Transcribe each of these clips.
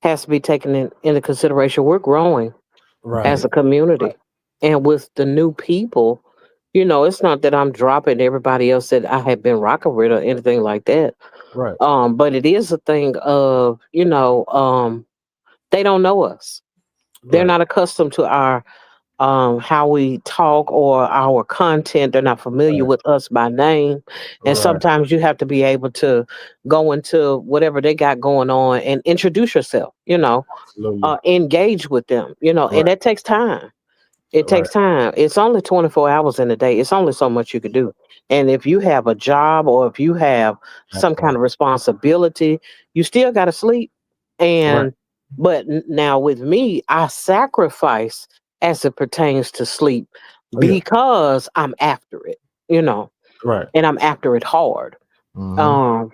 has to be taken into consideration. We're growing as Right. a community. And with the new people, it's not that I'm dropping everybody else that I have been rocking with or anything like that. Right. But it is a thing of, they don't know us. They're Right. not accustomed to our how we talk or our content. They're not familiar Right. with us by name. And Right. sometimes you have to be able to go into whatever they got going on and introduce yourself, Absolutely. engage with them, and Right. that takes time. It Right. takes time. It's only 24 hours in a day. It's only so much you can do. And if you have a job or if you have That some kind part. of responsibility, you still got to sleep. Right. And but now with me, I sacrifice as it pertains to sleep Oh yeah. because I'm after it, you know, Right. and I'm after it hard. Mm-hmm. Um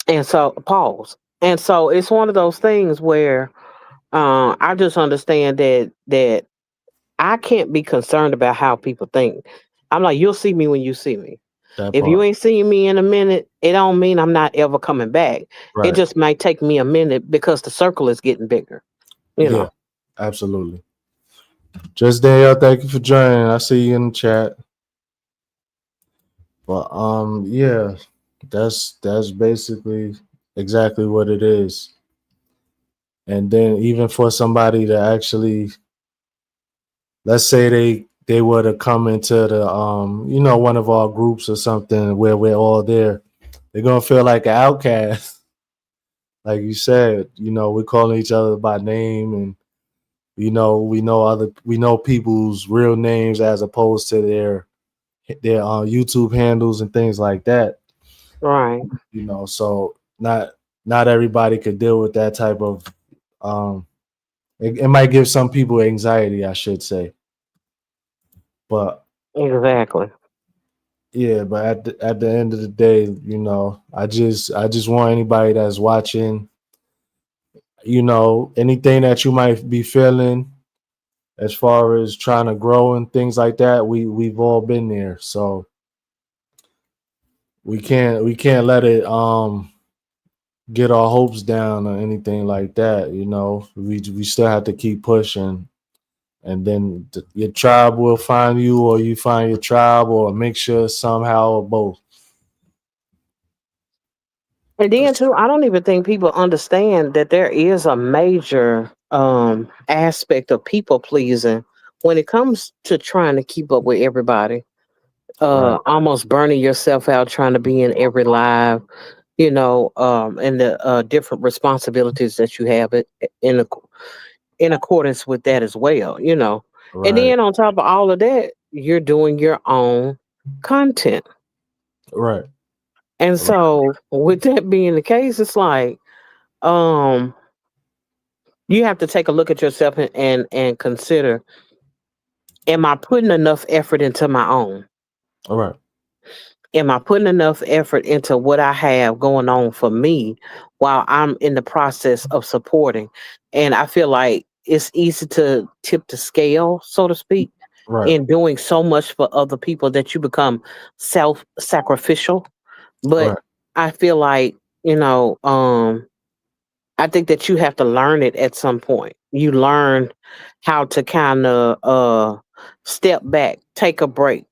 and so pause. And so it's one of those things where I just understand that I can't be concerned about how people think. I'm like, you'll see me when you see me. That If you part. ain't seeing me in a minute, it don't mean I'm not ever coming back. It Right. just might take me a minute because the circle is getting bigger, you Yeah. know. Absolutely. Just Danielle, thank you for joining. I see you in the chat. But yeah, that's basically exactly what it is. And then even for somebody to actually, let's say they were to come into the one of our groups or something where we're all there, they're gonna feel like an outcast. Like you said, we're calling each other by name, and we know people's real names as opposed to their YouTube handles and things like that. Right. So not everybody could deal with that type of um it might give some people anxiety, I should say. But Exactly. yeah, but at the end of the day, I just want anybody that's watching, anything that you might be feeling as far as trying to grow and things like that, we've all been there. So we can't let it get our hopes down or anything like that. We still have to keep pushing, and then your tribe will find you, or you find your tribe, or a mixture somehow of both. And then too, I don't even think people understand that there is a major aspect of people pleasing when it comes to trying to keep up with everybody. Right, Almost burning yourself out trying to be in every live, and the different responsibilities that you have in in accordance with that as well, And right, then on top of all of that, you're doing your own content. right, And right, so with that being the case, it's like, um, you have to take a look at yourself and consider, am I putting enough effort into my own? right, Am I putting enough effort into what I have going on for me while I'm in the process of supporting? And I feel like it's easy to tip the scale, so to speak, right, in doing so much for other people that you become self sacrificial. But right, I feel like, you know, um, I think that you have to learn it at some point. You learn how to kind of step back, take a break,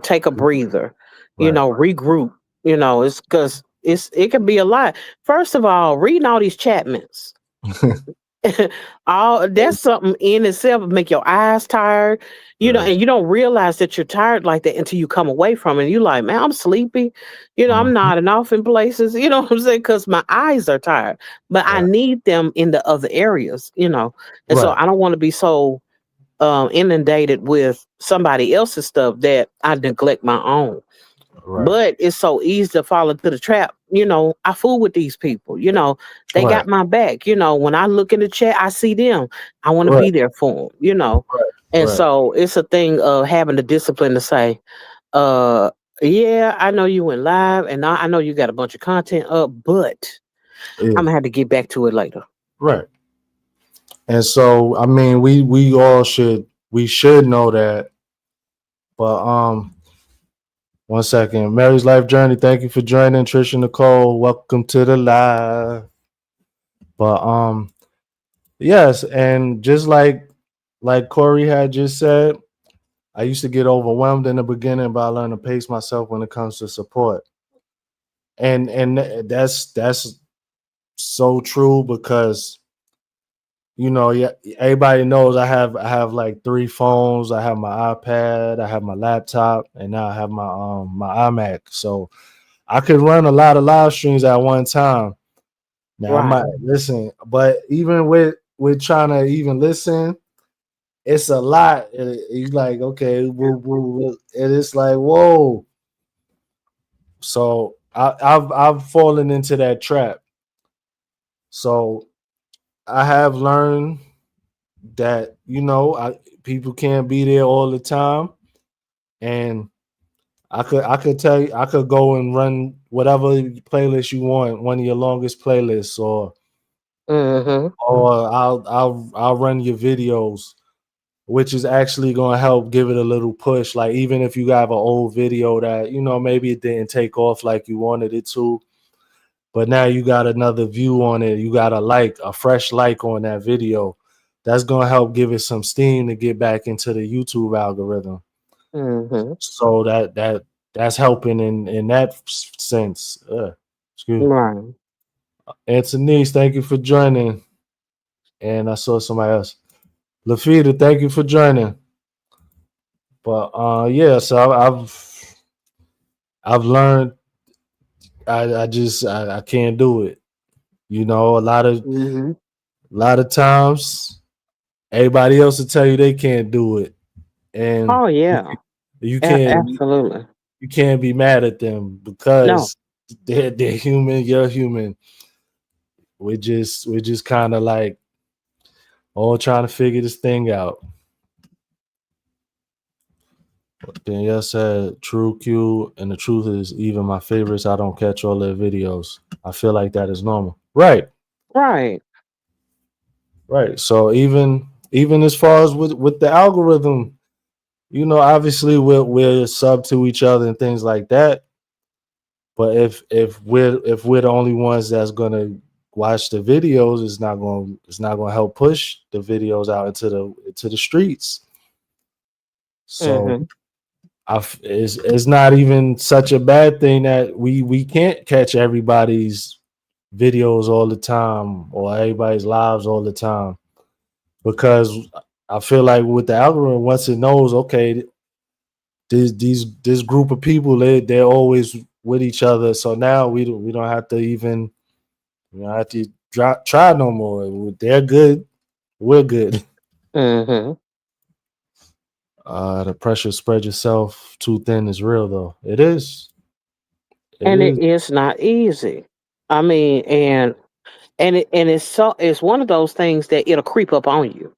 take a breather, right. regroup. It's because it can be a lot. First of all, reading all these Chapmans. All that's something in itself make your eyes tired, Right. and you don't realize that you're tired like that until you come away from it. And you like, man, I'm sleepy, I'm Mhm. nodding off in places, what I'm saying, because my eyes are tired, but I Right, need them in the other areas, and so right, I don't want to be so inundated with somebody else's stuff that I neglect my own. right, But it's so easy to fall into the trap. I fool with these people. They right, got my back. When I look in the chat, I see them. I want to right, be there for them. right, And right, so it's a thing of having the discipline to say, uh, yeah, I know you went live and I know you got a bunch of content up, but yeah, I'm gonna have to get back to it later. right. And so, I mean, we all should know that. But one second, Mary's life journey. Thank you for joining, Trisha Nicole. Welcome to the live. But yes, and just like Corey had just said, I used to get overwhelmed in the beginning, but I learned to pace myself when it comes to support. And that's so true because yeah, everybody knows I have like three phones. I have my iPad, I have my laptop, and now I have my iMac. So I could run a lot of live streams at one time. Now I might Right. listen, but even with trying to even listen, it's a lot. It's like okay, and it's like whoa. So I've fallen into that trap. So I have learned that people can't be there all the time, and I could tell you I could go and run whatever playlist you want, one of your longest playlists, Mm-hmm. or I'll run your videos, which is actually going to help give it a little push. Like even if you have an old video that maybe it didn't take off like you wanted it to, but now you got another view on it, you got a fresh like on that video. That's going to help give it some steam to get back into the YouTube algorithm. Mm-hmm. So that's helping in that sense. Excuse me. Right. Antonice, thank you for joining. And I saw somebody else. Lafita, thank you for joining. But yeah, so I've learned I can't do it. A Mm-hmm. lot of times everybody else will tell you they can't do it. And Oh yeah. you can't Absolutely. you can't be mad at them No. because they're human, you're human. We're just kind of like all trying to figure this thing out. Danielle said, "True Q," and the truth is, even my favorites, I don't catch all their videos. I feel like that is normal. Right, Right. right. So even as far as with the algorithm, obviously we're sub to each other and things like that. But if we're the only ones that's gonna watch the videos, it's not gonna help push the videos out into the streets. So Mm-hmm. it's not even such a bad thing that we can't catch everybody's videos all the time or everybody's lives all the time, because I feel like with the algorithm, once it knows, okay, this group of people, they're always with each other, so now we don't have to even have to try no more. They're good, we're good. Mm-hmm. The pressure spread yourself too thin is real, though. It is. It And it is. is not easy. I mean, it's one of those things that it'll creep up on you.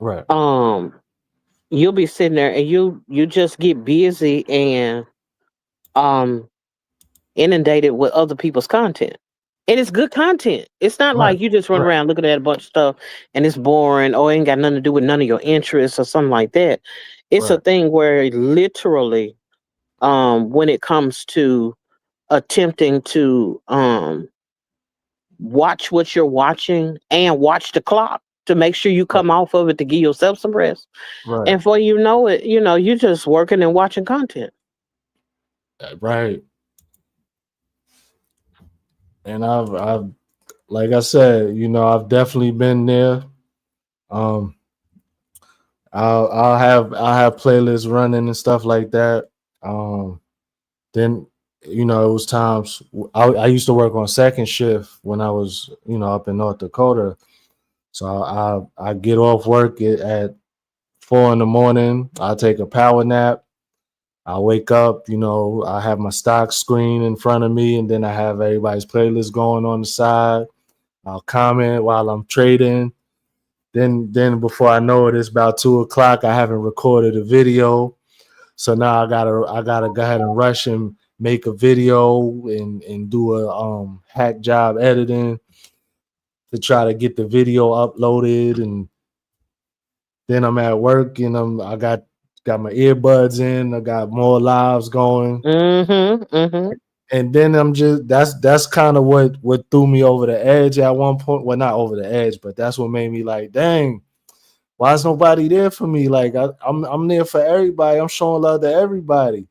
Right. Um, you'll be sitting there and you just get busy and um inundated with other people's content. And it's good content. It's not Right. like you just run Right. around looking at a bunch of stuff and it's boring or ain't got nothing to do with none of your interests or something like that. It's a Right. thing where literally, when it comes to attempting to watch what you're watching and watch the clock to make sure you Right. come off of it to give yourself some rest. Right. And for you know it, you're just working and watching content. Right. And I've like I said, I've definitely been there. Um, I'll have playlists running and stuff like that. Then it was times I used to work on second shift when I was up in North Dakota. So I get off work at 4 in the morning. I take a power nap. I wake up, I have my stock screen in front of me, and then I have everybody's playlist going on the side. I'll comment while I'm trading. Then before I know it, it's about 2 o'clock. I haven't recorded a video, so now I gotta go ahead and rush and make a video and do a hack job editing to try to get the video uploaded. And then I'm at work and I got my earbuds in. I got more lives going. Mm-hmm. Mm-hmm. and then I'm just that's kind of what threw me over the edge at one point. Well, not over the edge, but that's what made me like, dang, why is nobody there for me? Like I'm there for everybody. I'm showing love to everybody.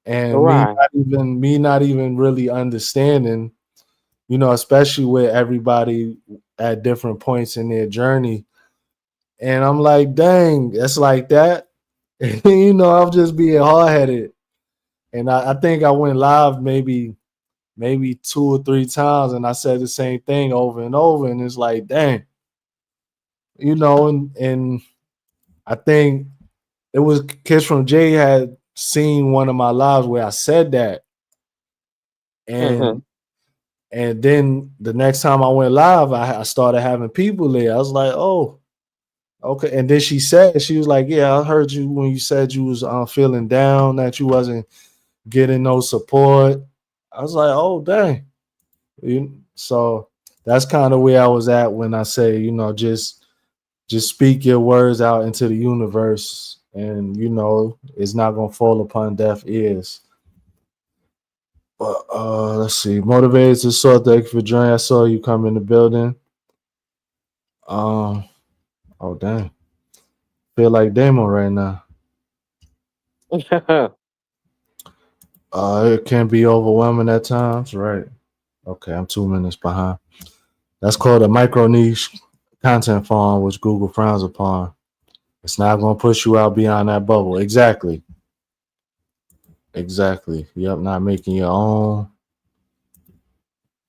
And Right. me not even really understanding, especially with everybody at different points in their journey. And I'm like, dang, it's like that. I'm just being hard headed. And I think I went live maybe 2 or 3 times, and I said the same thing over and over. And it's like, dang, and I think it was Kids from Jay had seen one of my lives where I said that. Mm-hmm. And then the next time I went live, I started having people there. I was like, oh, okay. And then she was like, yeah, I heard you when you said you was feeling down, that you wasn't getting no support. I was like, oh, dang. So that's kind of where I was at when I say, just speak your words out into the universe, and it's not gonna fall upon deaf ears. But let's see. Motivated to soar. Thank you for joining. I saw you come in the building. Oh dang. Feel like Damon right now. It can be overwhelming at times, right? Okay, I'm 2 minutes behind. That's called a micro niche content farm, which Google frowns upon. It's not going to push you out beyond that bubble. Exactly. Yep, not making your own.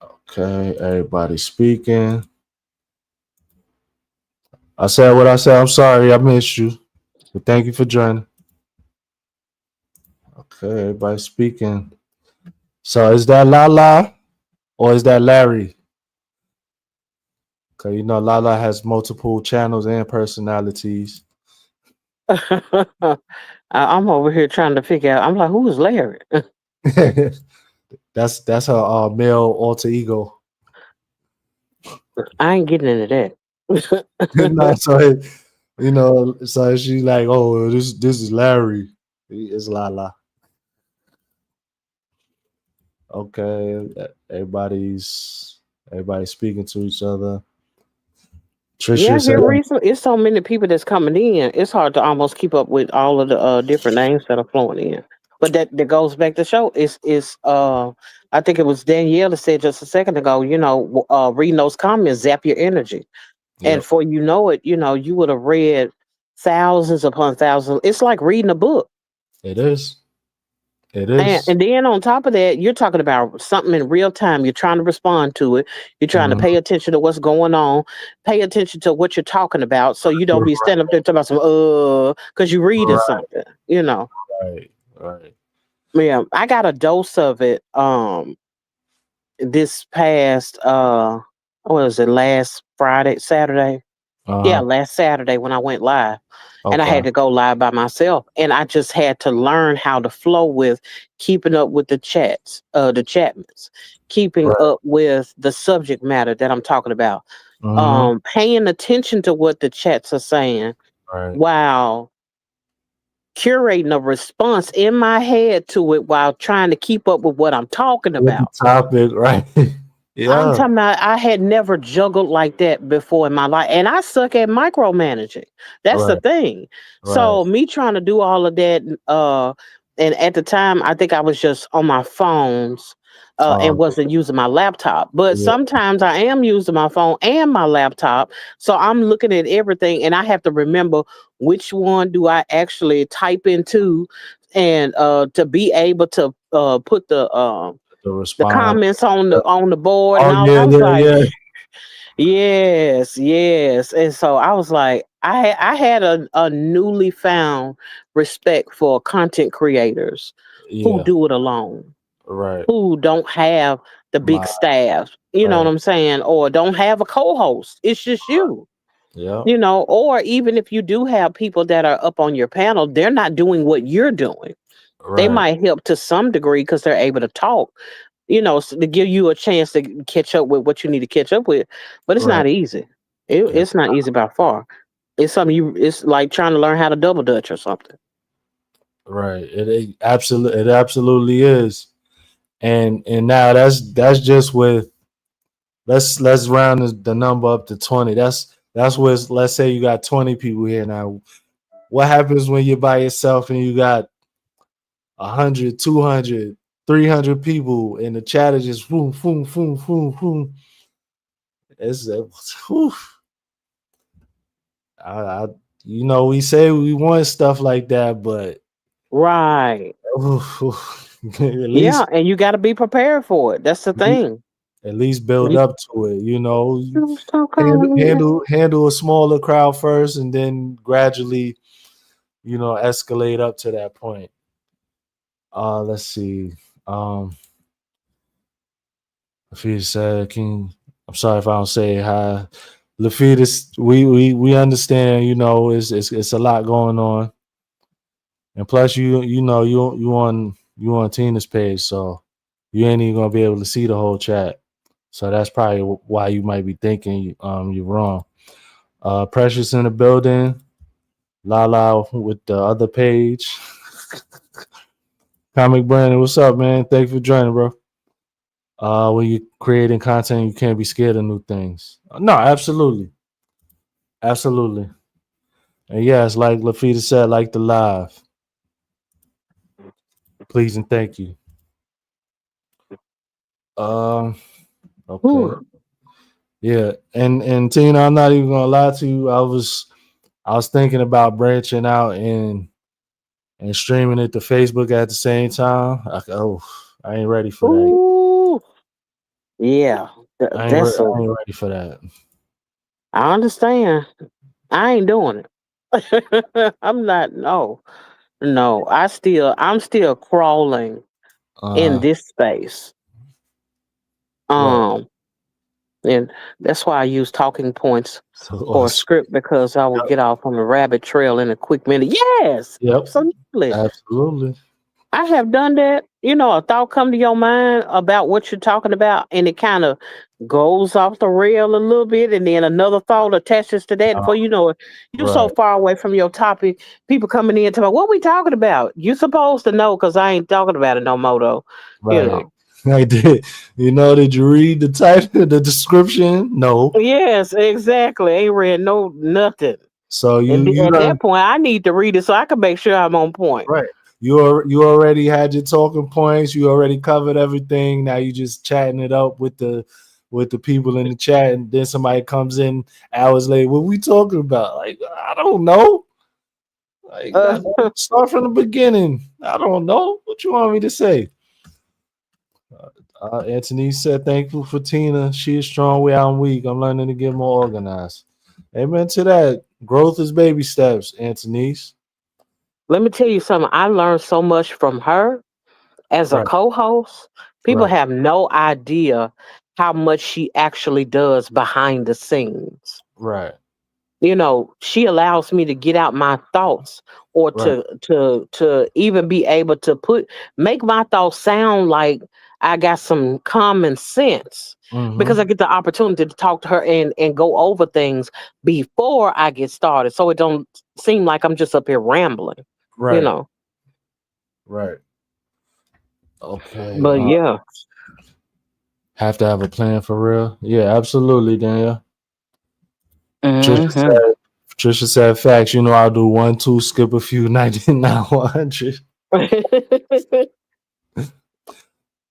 Okay, everybody speaking. I said what I said. I'm sorry I missed you. But thank you for joining. Okay, everybody speaking. So is that Lala or is that Larry? Okay, Lala has multiple channels and personalities. I'm over here trying to figure out. I'm like, who is Larry? That's her male alter ego. I ain't getting into that. No, so she's like, oh, this is Larry. It's Lala. Okay, everybody's speaking to each other. Yeah, Trisha said, here recently, it's so many people that's coming in. It's hard to almost keep up with all of the different names that are flowing in. But that goes back to show is I think it was Danielle that said just a second ago. Reading those comments zap your energy, and yep, for you would have read thousands upon thousands. It's like reading a book. it is. It And, is. and then on top of that, you're talking about something in real time. You're trying to respond to it. You're trying to Mhm. pay attention to what's going on. Pay attention to what you're talking about, so you don't be standing up there talking about some because you're reading Right, something. right. Yeah, I got a dose of it. This past what was it? Last Friday, Saturday. Yeah, Uh-huh. last Saturday when I went live. And I Okay. had to go live by myself. And I just had to learn how to flow with keeping up with the chats, the chatments, keeping Right. up with the subject matter that I'm talking about, Mm-hmm. paying attention to what the chats are saying Right. while curating a response in my head to it while trying to keep up with what I'm talking With the about. topic, right? I'm Yeah. talking about I had never juggled like that before in my life. And I suck at micromanaging. That's the Right. thing. Right. So me trying to do all of that, and at the time I think I was just on my phones and Um. wasn't using my laptop. But Yeah. sometimes I am using my phone and my laptop. So I'm looking at everything and I have to remember which one do I actually type into and to be able to put The the response. comments on Yeah. the board and Oh all. yeah, I was like, yeah. yes, yes. And so I was like, I had a newly found respect for content creators who Yeah. do it alone, Right. who don't have the big My. staff, you know what Right. I'm saying, or don't have a co-host. It's just you. Yeah. Or even if you do have people that are up on your panel, they're not doing what you're doing. They Right. might help to some degree because they're able to talk, to give you a chance to catch up with what you need to catch up with. But it's Right. not easy. It's not easy by far. It's something it's like trying to learn how to double dutch or something. Right. It absolutely is. And now that's just with let's round the number up to 20. That's what, let's say you got 20 people here now. What happens when you're by yourself and you got 100, 200, 300 people and the chat is just boom, boom, boom, boom, boom. It's whew. I we say we want stuff like that, but Right. at Yeah, least and you got to be prepared for it. That's the thing. at least build You up to it. stop Handle calling me. handle handle a smaller crowd first, and then gradually, escalate up to that point. Let's see. Um, Lafita said, "King, I'm sorry if I don't say it high." Lafita, we understand. It's a lot going on, and plus, you on Tina's page, so you ain't even gonna be able to see the whole chat. So that's probably why you might be thinking you're wrong. Precious in the building. Lala with the other page. Comic Brandon, what's up, man? Thank you for joining, bro. When you're creating content, you can't be scared of new things. No, absolutely. Absolutely. And yes, like Lafita said, like the live. Please and thank you. Um, okay. Whew. Yeah. And Tina, I'm not even gonna lie to you. I was thinking about branching out and streaming it to Facebook at the same time. I ain't ready for that. Ooh. Yeah. That's a. I ain't ready for that. I understand. I ain't doing it. I'm not. No. No. I'm still crawling in Uh, this space. right. Um. And that's why I use talking points So for a awesome. script because I will get off on a rabbit trail in a quick minute. Yes, Yep. absolutely. Absolutely. I have done that. A thought come to your mind about what you're talking about, and it kind of goes off the rail a little bit, and then another thought attaches to that. Uh, Before you know it, you're so right. far away from your topic. People coming in to me, what we talking about? You supposed to know because I ain't talking about it no more though. You Right. know. I did. Did you read the title, the description? No. Yes, exactly. Ain't read no nothing. So And you at that done point, I need to read it so I can make sure I'm on point. right. You already had your talking points. You already covered everything. Now you just chatting it up with the people in the chat, and then somebody comes in hours later. What we talking about? Like, I don't know. Like, Uh, start from the beginning. I don't know. What you want me to say? Anthony said, thankful for Tina. She is strong. We I'm weak. I'm learning to get more organized. Amen to that. Growth is baby steps, Anthony's. Let me tell you something. I learned so much from her as a Right, co-host. People right, have no idea how much she actually does behind the scenes. right, She allows me to get out my thoughts or right. to even be able to make my thoughts sound like I got some common sense because Mm-hmm. I get the opportunity to talk to her and go over things before I get started so it don't seem like I'm just up here rambling, you Right, know. right. Okay. But yeah. Have to have a plan for real. Yeah, absolutely, Daniel. Trisha Hmm. said, Trisha said facts. I'll do 1, 2, skip a few, 99, 100.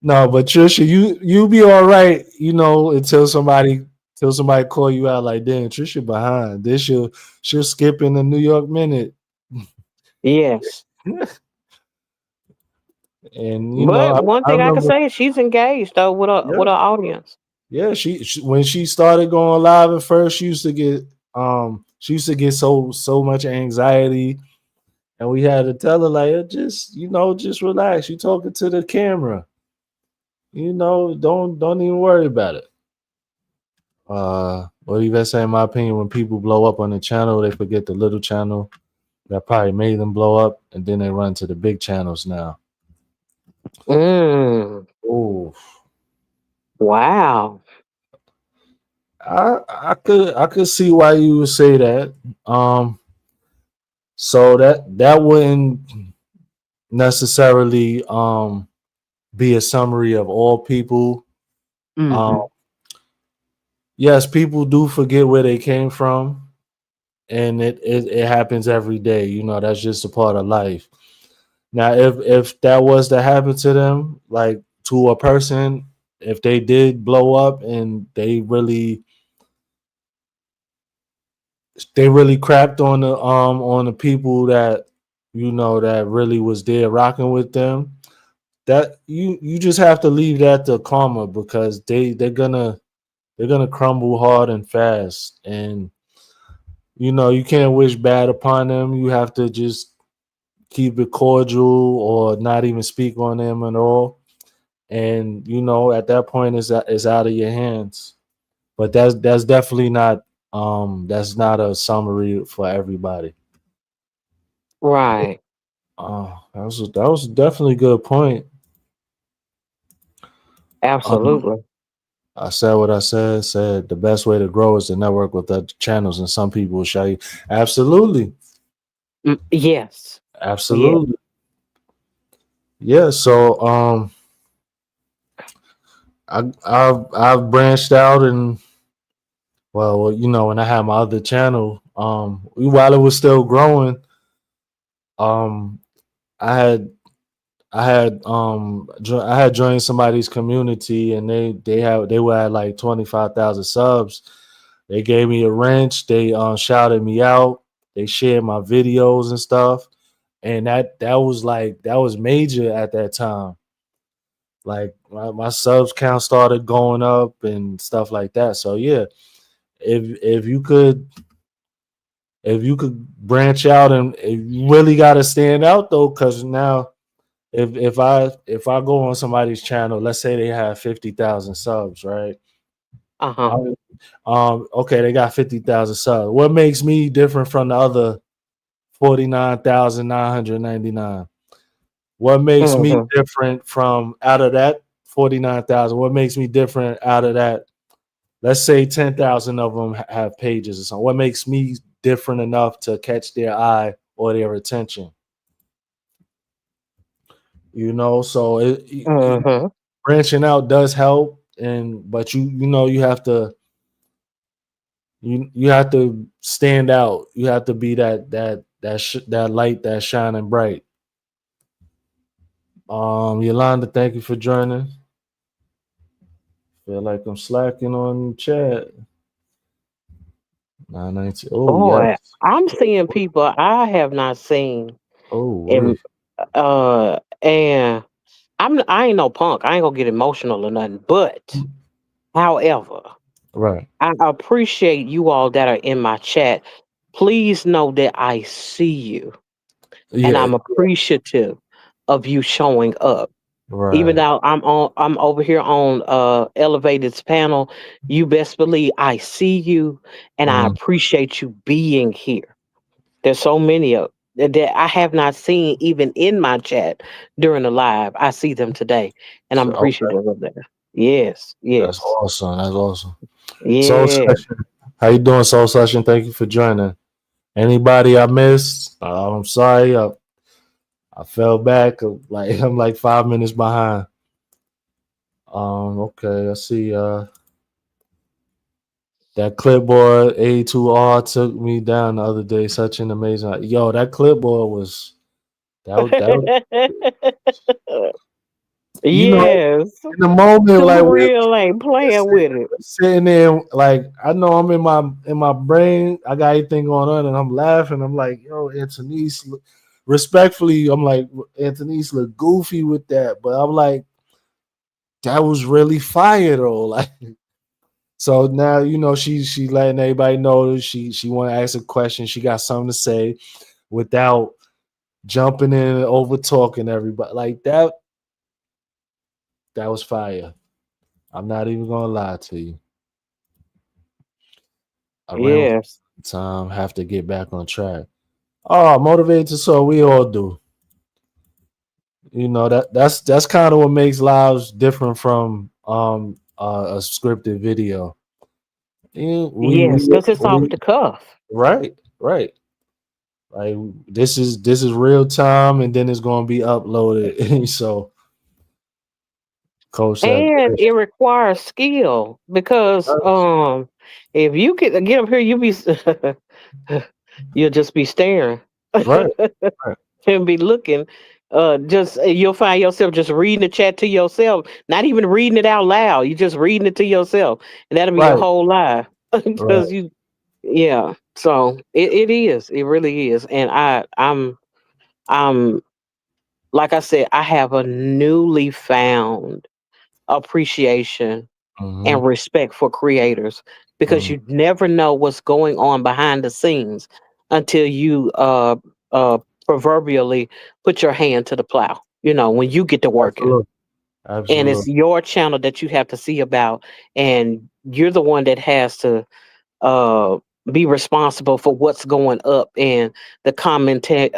No, but Trisha, you be all right, until somebody call you out like, damn, Trisha behind. Then she'll skip in the New York minute. Yes. And But one I thing I can remember, say is she's engaged though with a yeah, with her audience. yeah. She when she started going live at first, she used to get so much anxiety, and we had to tell her like, just relax. You talking to the camera, don't even worry about it. What you guys say? In my opinion, when people blow up on the channel, they forget the little channel that probably made them blow up, and then they run to the big channels now. Mm, Oh, wow. I could see why you would say that. So that wouldn't necessarily be a summary of all people. Um, Mhm. yes, people do forget where they came from, and it happens every day. You know, that's just a part of life. Now, if that was to happen to them, like to a person, if they did blow up and they really crapped on the people that you know that really was there rocking with them, that you just have to leave that to karma, because they're gonna crumble hard and fast. And you know, you can't wish bad upon them. You have to just keep it cordial or not even speak on them at all. And you know, at that point, it's out of your hands. But that's definitely not that's not a summary for everybody. Right. Oh, that was definitely a good point. Um, Absolutely. I said what I said. Said the best way to grow is to network with other channels, and some people will show you. Absolutely, Yes. Yeah. absolutely, yeah. So I've branched out, and well, you know, when I had my other channel, while it was still growing, um, I had I had joined somebody's community, and they were at like 25,000 subs. They gave me a wrench. They shouted me out. They shared my videos and stuff, and that was major at that time. Like my subs count started going up and stuff like that. So yeah, if you could branch out, and you really got to stand out though, because now if I go on somebody's channel, let's say they have 50,000 subs, right? Uh-huh. Okay, they got 50,000 subs. What makes me different from the other 49,999? What makes me Mhm. different from out of that 49,000? What makes me different out of that? Let's say 10,000 of them have pages or something. What makes me different enough to catch their eye or their attention? You know, so Mhm. branching out does help, and but you know you have to stand out. You have to be that light that's shining bright. Yolanda, thank you for joining. Feel like I'm slacking on chat. 990. Oh Boy, yes. I'm seeing people I have not seen Oh in wait. and I ain't no punk. I ain't gonna get emotional or nothing. But however, Right. I appreciate you all that are in my chat. Please know that I see you and Yeah. I'm appreciative of you showing up. Even Right. though I'm over here on Elevated's panel, you best believe I see you and I Mm, appreciate you being here. There's so many of that I have not seen even in my chat during the live. I see them today and I'm okay. appreciative of that. Yes, That's yes, awesome. That's awesome. Soul yeah. Session. How you doing, Soul Session? Thank you for joining. Anybody I missed? I'm sorry. I fell back. Like I'm like 5 minutes behind. Okay, I see. That clipboard A2R took me down the other day. Such an amazing. Yo, that clipboard was that was, you know, Yes. in the moment, Too like real ain't playing with it. we're sitting there, like I know I'm in my brain. I got everything going on, and I'm laughing. I'm like, yo, Anthony's. Respectfully, I'm like, Anthony's look goofy with that, but I'm like, that was really fire though. Like, so now you know she letting everybody know that she want to ask a question. She got something to say without jumping in and over talking everybody. Like that was fire. I'm not even gonna lie to you. I ran with Yes. time. Have to get back on track. Oh, motivated to so we all do. You know that's kind of what makes lives different from a scripted video. Yeah, Yes, because it's off the cuff. right. Like this is real time, and then it's gonna be uploaded. So Coach said, And it requires skill because if you get up here, you be you'll just be staring right, right, and be looking. Just you'll find yourself just reading the chat to yourself, not even reading it out loud. You just reading it to yourself, and that'll be your right, whole life right. because you, yeah. So it is, it really is, and I'm like I said, I have a newly found appreciation Mm-hmm, and respect for creators because mm-hmm. you never know what's going on behind the scenes until you uh proverbially put your hand to the plow, when you get to working, Absolutely, and it's absolutely. your channel that you have to see about, and you're the one that has to uh be responsible for what's going up and the commentary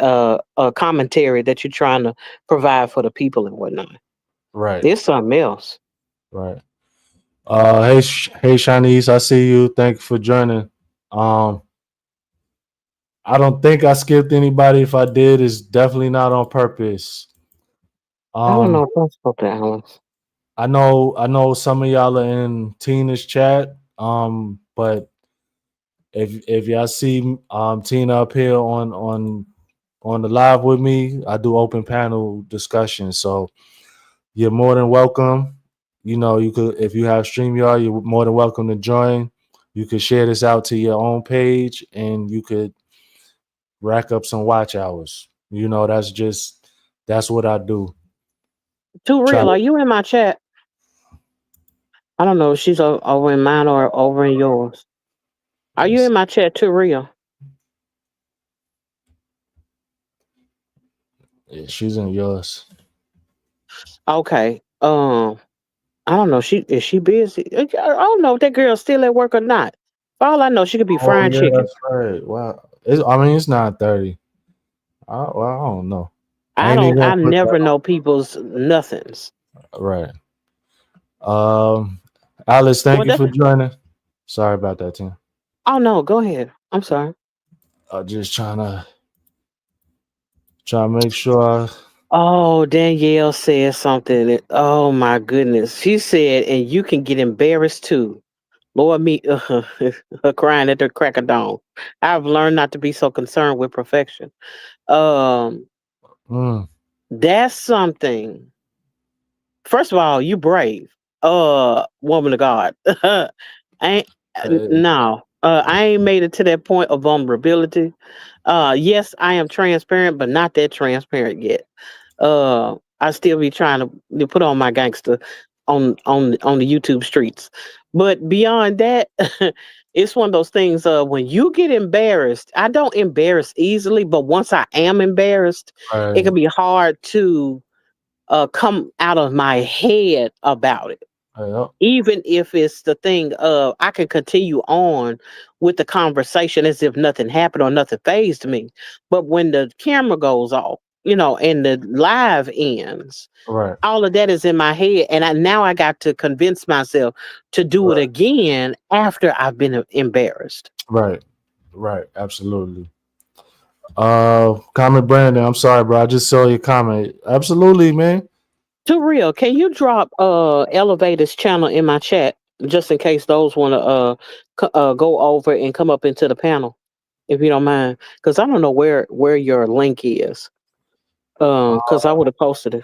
that you're trying to provide for the people and whatnot. Right, It's something else. right. Hey, hey, Shanice, I see you. Thank you for joining. Um, I don't think I skipped anybody. If I did, it's definitely not on purpose. I don't know Um, if that's what the Alice. I know some of y'all are in Tina's chat. But if y'all see Tina up here on the live with me, I do open panel discussion. So you're more than welcome. You could, if you have StreamYard, you're more than welcome to join. You could share this out to your own page and you could rack up some watch hours. That's what I do. Too Try real. to Are you in my chat? I don't know if she's over in mine or over in yours. Are you in my chat too real? yeah, she's in yours. Okay. I don't know. Is she busy? I don't know if that girl's still at work or not. For all I know, she could be Oh frying yeah, chicken. that's right. Wow. It's 9:30. Well, I don't know. I I ain't don't. even I put that never know people's nothings. on. Right. Um, Alice, Well, thank you that's. for joining. Sorry about that, Tim. Oh no. Go ahead. I'm sorry. Just trying to make sure. Oh, Danielle said something. Oh my goodness. She said, and you can get embarrassed too. Lord me, her crying at the crack of dawn. I've learned not to be so concerned with perfection. Um, Mm, that's something. First of all, you brave, woman of God. I ain't, hey, no, I ain't made it to that point of vulnerability. Yes, I am transparent, but not that transparent yet. I still be trying to put on my gangster on the YouTube streets. But beyond that, it's one of those things. When you get embarrassed, I don't embarrass easily, but once I am embarrassed, it right, can be hard to come out of my head about it. hey, Even if it's the thing of I can continue on with the conversation as if nothing happened or nothing phased me. But when the camera goes off, and the live ends, right, all of that is in my head. And now I got to convince myself to do it right, again after I've been embarrassed. right, right. Absolutely. Comment Brandon. I'm sorry, bro. I just saw your comment. Absolutely, man. Too real. Can you drop Elevator's channel in my chat just in case those want to go over and come up into the panel, if you don't mind? Because I don't know where your link is. Because I would have posted it.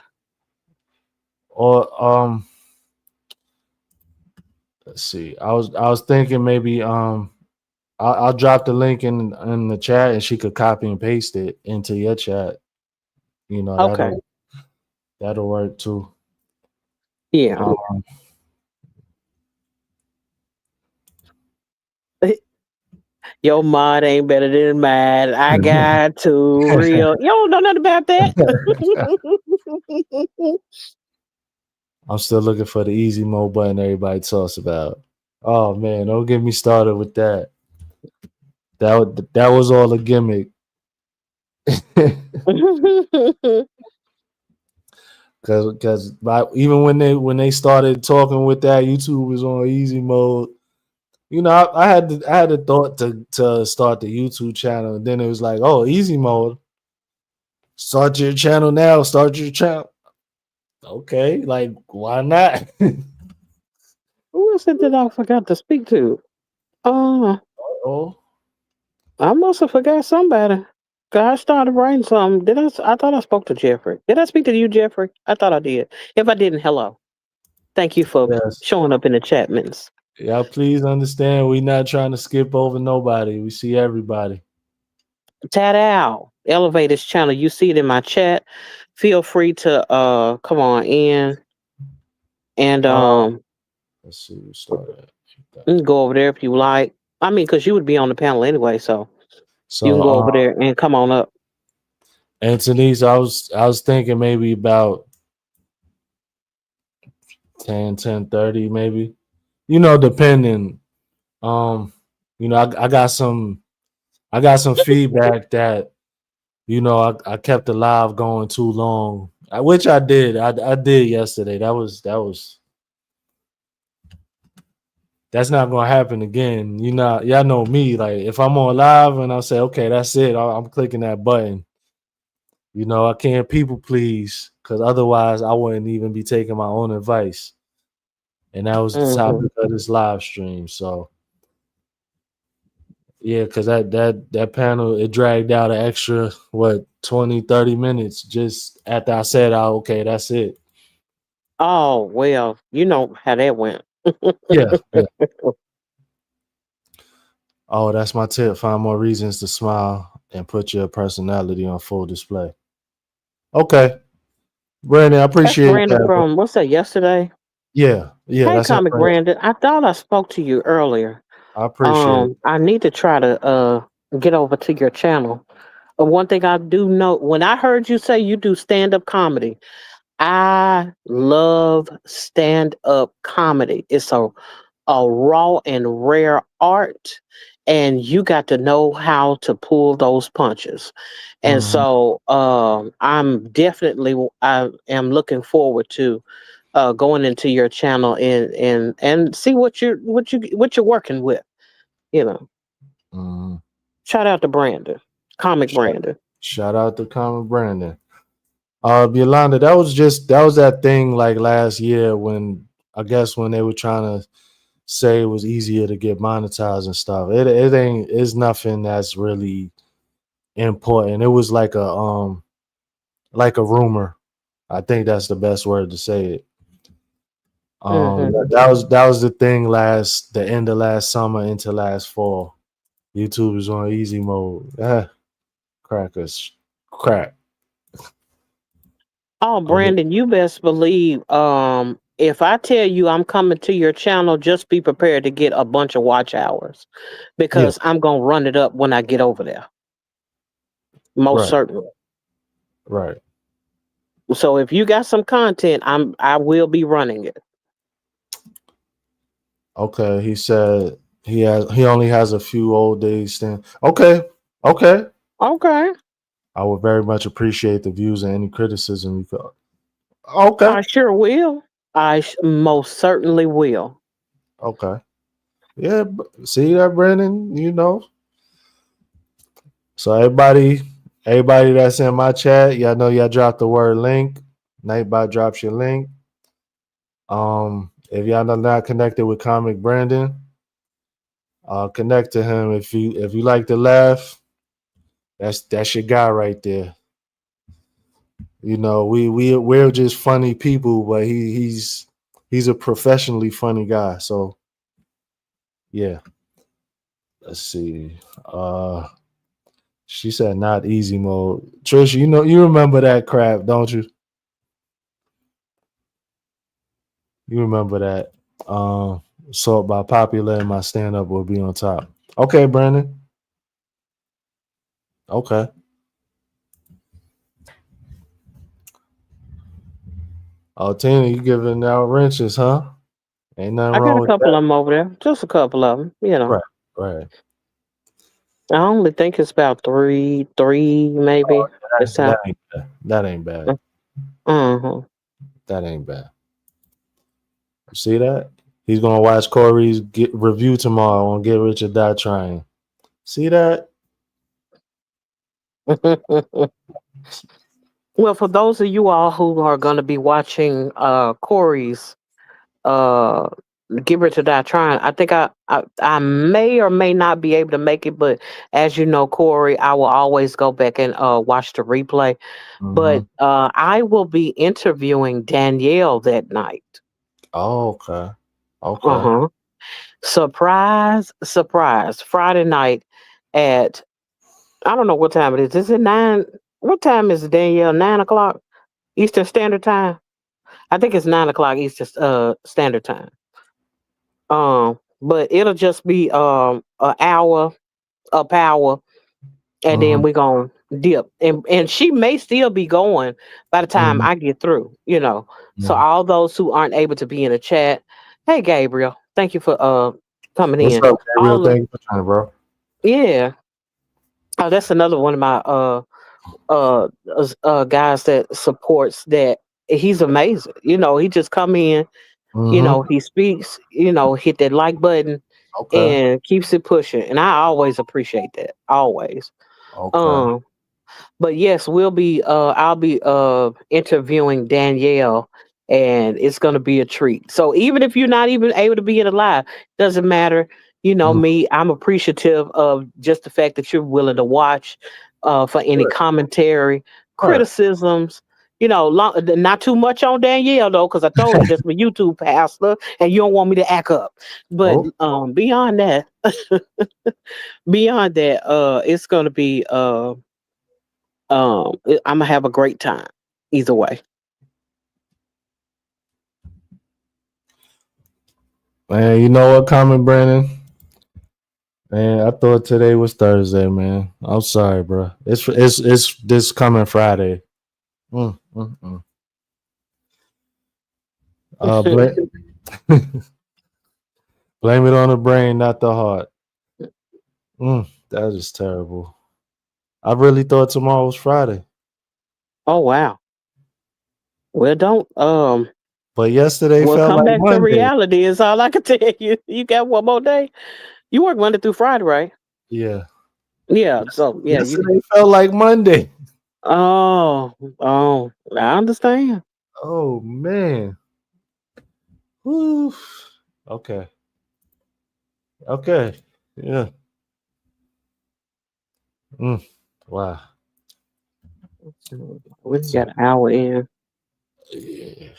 Or let's see. I was thinking maybe I'll drop the link in the chat and she could copy and paste it into your chat. You know Okay. that'll work too. Yeah. Um, Your mod ain't better than mine. I got to real. You don't know nothing about that. I'm still looking for the easy mode button everybody talks about. Oh man, don't get me started with that. That was all a gimmick. Because even when they started talking with that, YouTube was on easy mode. I had the thought to start the YouTube channel, and then it was like, oh, easy mode. Start your channel now. Start your channel. Okay, like why not? Who is it that I forgot to speak to? Uh, Oh, I must have forgot somebody. 'Cause I started writing something. Did I? I thought I spoke to Jeffrey. Did I speak to you, Jeffrey? I thought I did. If I didn't, hello. Thank you for yes. showing up in the chat minutes. Yeah, please understand we not trying to skip over nobody. We see everybody. Tat Al, Elevators channel. You see it in my chat. Feel free to come on in and Uh, let's see, we started. you can go over there if you like. I mean, because you would be on the panel anyway, so you can So, go over there and come on up. Anthony's, I was thinking maybe about 10:30 maybe. Depending. Um, I got some feedback that I kept the live going too long, which I did. I did yesterday. That's not gonna happen again. Y'all know me. Like if I'm on live and I say, okay, that's it. I'm clicking that button. I can't people please because otherwise I wouldn't even be taking my own advice. And that was the Hmm. topic of this live stream. So yeah, because that panel it dragged out an extra 20-30 minutes just after I said, "Oh, okay, that's it." Oh well, you know how that went. Yeah, yeah. Oh, that's my tip. Find more reasons to smile and put your personality on full display. Okay, Brandon, I That's appreciate Brandon that. Bro. from what's that yesterday? Yeah, yeah, Hey, that's him. comic Right. Brandon. I thought I spoke to you earlier. I appreciate it. I need to try to get over to your channel. One thing I do know when I heard you say you do stand up comedy, I love stand up comedy. It's a raw and rare art, and you got to know how to pull those punches. And Mhm. so I am looking forward to going into your channel and see what you're working with. You know, Mhm. shout out to Brandon, comic Shout, Brandon. shout out to Common Brandon. Yolanda, that was that thing like last year when I guess when they were trying to say it was easier to get monetized and stuff. It ain't it's nothing that's really important. It was like a rumor. I think that's the best word to say it. Hmm. That was the thing the end of last summer into last fall. YouTube was on easy mode. Crackers. Crack. Oh, Oh, yeah. Brandon, you best believe. If I tell you I'm coming to your channel, just be prepared to get a bunch of watch hours Yeah, because I'm gonna run it up when I get over there. Most right, certainly. right. So if you got some content, I will be running it. Okay, he said he only has a few old days stand. Okay, okay. Okay, I would very much appreciate the views and any criticism you could. Okay, I sure will. Most certainly will. okay. Yeah, see that, Brandon. So everybody that's in my chat, y'all know y'all dropped the word link. Nightbot drops your link. If y'all are not connected with Comic Brandon, connect to him. If you like to laugh, that's your guy right there. We're just funny people, but he's a professionally funny guy. So yeah, let's see. She said not easy mode. Trish, you remember that crap, don't you? You remember that. Sort by popular and my stand up will be on top. Okay, Brandon. Okay. Oh, Tina, you giving out wrenches, huh? Ain't nothing I got wrong a with couple that. of them over there, just a couple of them. Right, right. I only think it's about three maybe this That time. ain't bad. That ain't bad. Uh-huh. That ain't bad. You see that? He's gonna watch Corey's review tomorrow on Get Rich or Die Trying. See that? Well, for those of you all who are going to be watching Corey's uh Get Rich or Die Trying, I think I may or may not be able to make it, but as you know, Corey, I will always go back and watch the replay. Mm-hmm. But I will be interviewing Danielle that night. Oh, okay. Uh Okay. huh. Surprise, surprise! Friday night at, I don't know what time it is. Is it 9? What time is it, Danielle? 9 o'clock Eastern Standard Time. I think it's 9 o'clock Eastern Standard Time. But it'll just be an hour of power, and then Mm-hmm. we're gonna dip. And she may still be going by the time Mm-hmm. I get through. So Yeah. all those who aren't able to be in the chat, hey Gabriel, thank you for coming What's in. up, Gabriel? All of Thank you for joining, bro. Yeah. Oh, that's another one of my guys that supports that. He's amazing. He just come in, Mm-hmm. he speaks, hit that like button Okay. and keeps it pushing. And I always appreciate that. Always. Okay. Um, but yes, I'll be interviewing Danielle, and it's gonna be a treat. So even if you're not even able to be in the live, doesn't matter. You know Mm-hmm. me, I'm appreciative of just the fact that you're willing to watch for any commentary, Right. criticisms. Not too much on Danielle though, because I told you that's my YouTube pastor, and you don't want me to act up. But Oh, beyond that, it's gonna be I'm gonna have a great time either way. man, you know what, Common Brandon? Man, I thought today was Thursday, man. I'm sorry, bro. It's this coming Friday. Mm, mm, mm. Blame blame it on the brain, not the heart. That is terrible. I really thought tomorrow was Friday, Oh wow. Well, don't but yesterday well, felt come like back to Monday. reality is all I can tell you. You got one more day. You work Monday through Friday, right? Yeah, Yeah. So yeah, you. yesterday felt like Monday. Oh, I understand. Oh man. Whew. Okay. Okay. Yeah. Mm. Wow. We So, got an hour in. yeah.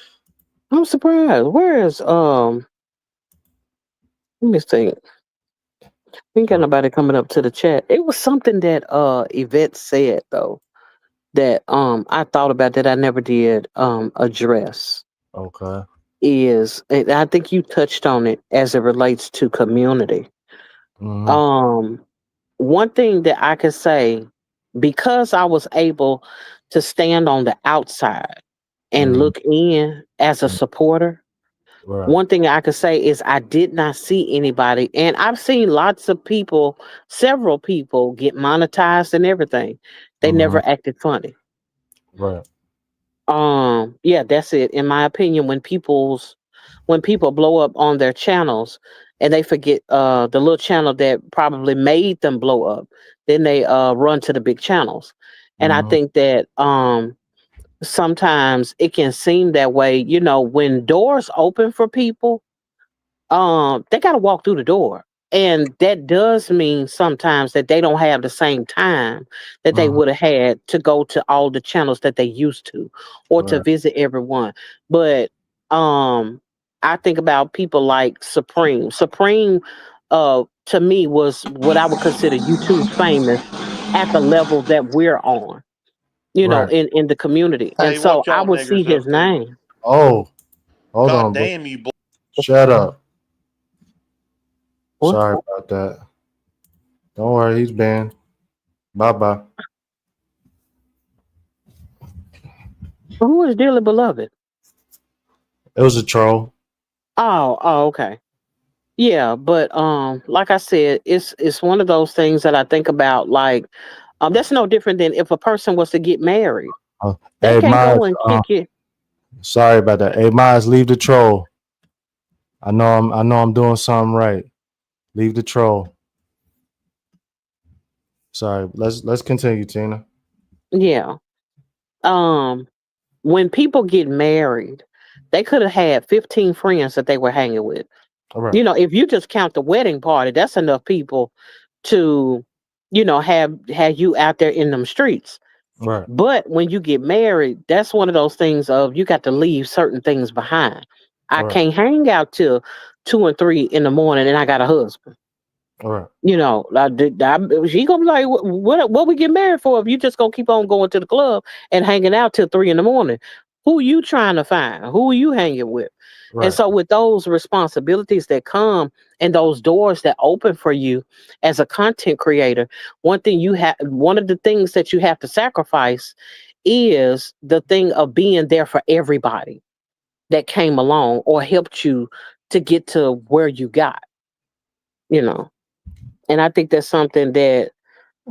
I'm surprised. Where is Let me think. Ain't got nobody coming up to the chat. It was something that Yvette said though, that I thought about that I never did address. Okay. And I think you touched on it as it relates to community. Mm-hmm. Um, One thing that I could say, because I was able to stand on the outside and Mm-hmm. look in as a supporter, Right. one thing I could say is I did not see anybody, and I've seen lots of people, several people get monetized and everything. They Mm-hmm. never acted funny. Right. Yeah, that's it. In my opinion, when people blow up on their channels and they forget the little channel that probably made them blow up, then they run to the big channels. And I Mm-hmm. think that sometimes it can seem that way, when doors open for people, they got to walk through the door. And that does mean sometimes that they don't have the same time that they Mm-hmm. would have had to go to all the channels that they used to, or to Right. visit everyone. But um I think about people like Supreme. Supreme to me was what I would consider YouTube famous at the level that we're on, Right. in the community. And Hey, so what I y'all would see niggers his up to? name. Oh, hold God on, bro. damn you, boy. Shut up. What? Sorry about that. Don't worry, he's banned. Bye bye. Who is dearly beloved? It was a troll. Oh, okay. Yeah, but like I said, it's one of those things that I think about. Like, that's no different than if a person was to get married. They Hey, can't Miles. go and kick it. Sorry about that. Hey, Miles, leave the troll. I know I'm doing something right. Leave the troll. Sorry. Let's continue, Tina. Yeah. um when people get married, they could have had 15 friends that they were hanging with. Right. You know, if you just count the wedding party, that's enough people to, have you out there in them streets. Right. But when you get married, that's one of those things of you got to leave certain things behind. I Right. can't hang out till 2 and 3 in the morning and I got a husband. Right. She gonna be like, what we get married for if you just gonna keep on going to the club and hanging out till 3 in the morning? Who you trying to find? Who are you hanging with? And Right. so with those responsibilities that come and those doors that open for you as a content creator, one of the things that you have to sacrifice is the thing of being there for everybody that came along or helped you to get to where you got, you know. And I think that's something that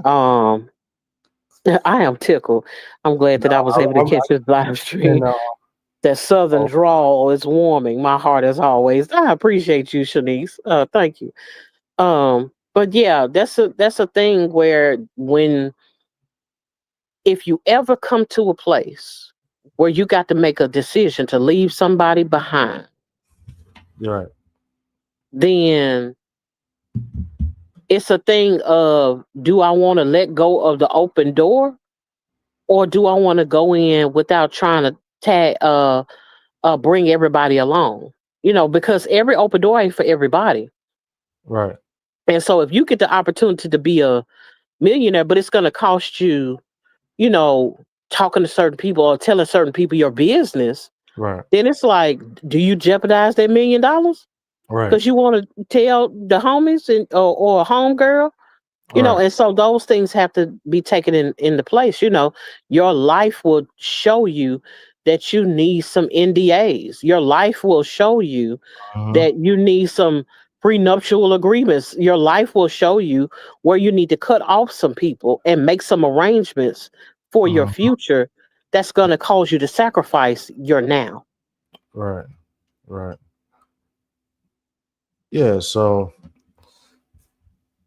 um I am tickled. I'm glad No, that I was able to I'm catch this live stream. and That southern oh, drawl is warming my heart as always. I appreciate you, Shanice. Thank you. But yeah, that's a thing where when if you ever come to a place where you got to make a decision to leave somebody behind, you're right. then it's a thing of, do I want to let go of the open door, or do I want to go in without trying to bring everybody along? Because every open door ain't for everybody. Right. And so if you get the opportunity to be a millionaire, but it's going to cost you, you know, talking to certain people or telling certain people your business, Right. then it's like, do you jeopardize that $1 million Right. because you want to tell the homies or a home girl? Right. And so those things have to be taken into place. Your life will show you that you need some NDAs. Your life will show you Mhm. that you need some prenuptial agreements. Your life will show you where you need to cut off some people and make some arrangements for your Mhm. future that's going to cause you to sacrifice your now. Right. Right. Yeah. So,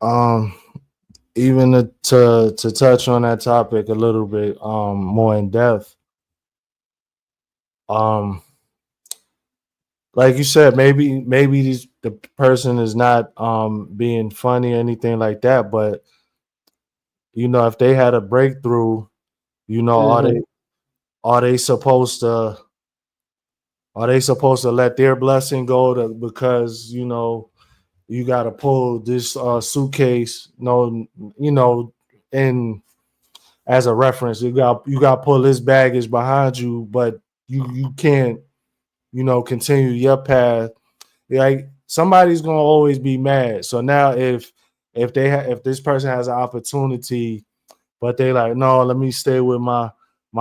um, even to touch on that topic a little bit more in depth, um, like you said, maybe the person is not being funny or anything like that, but if they had a breakthrough, are they Hmm. are they supposed to let their blessing go because you got to pull this suitcase, and as a reference, you got to pull this baggage behind you, but you can't continue your path. Like, somebody's gonna always be mad. So now if this person has an opportunity, but they like, no, let me stay with my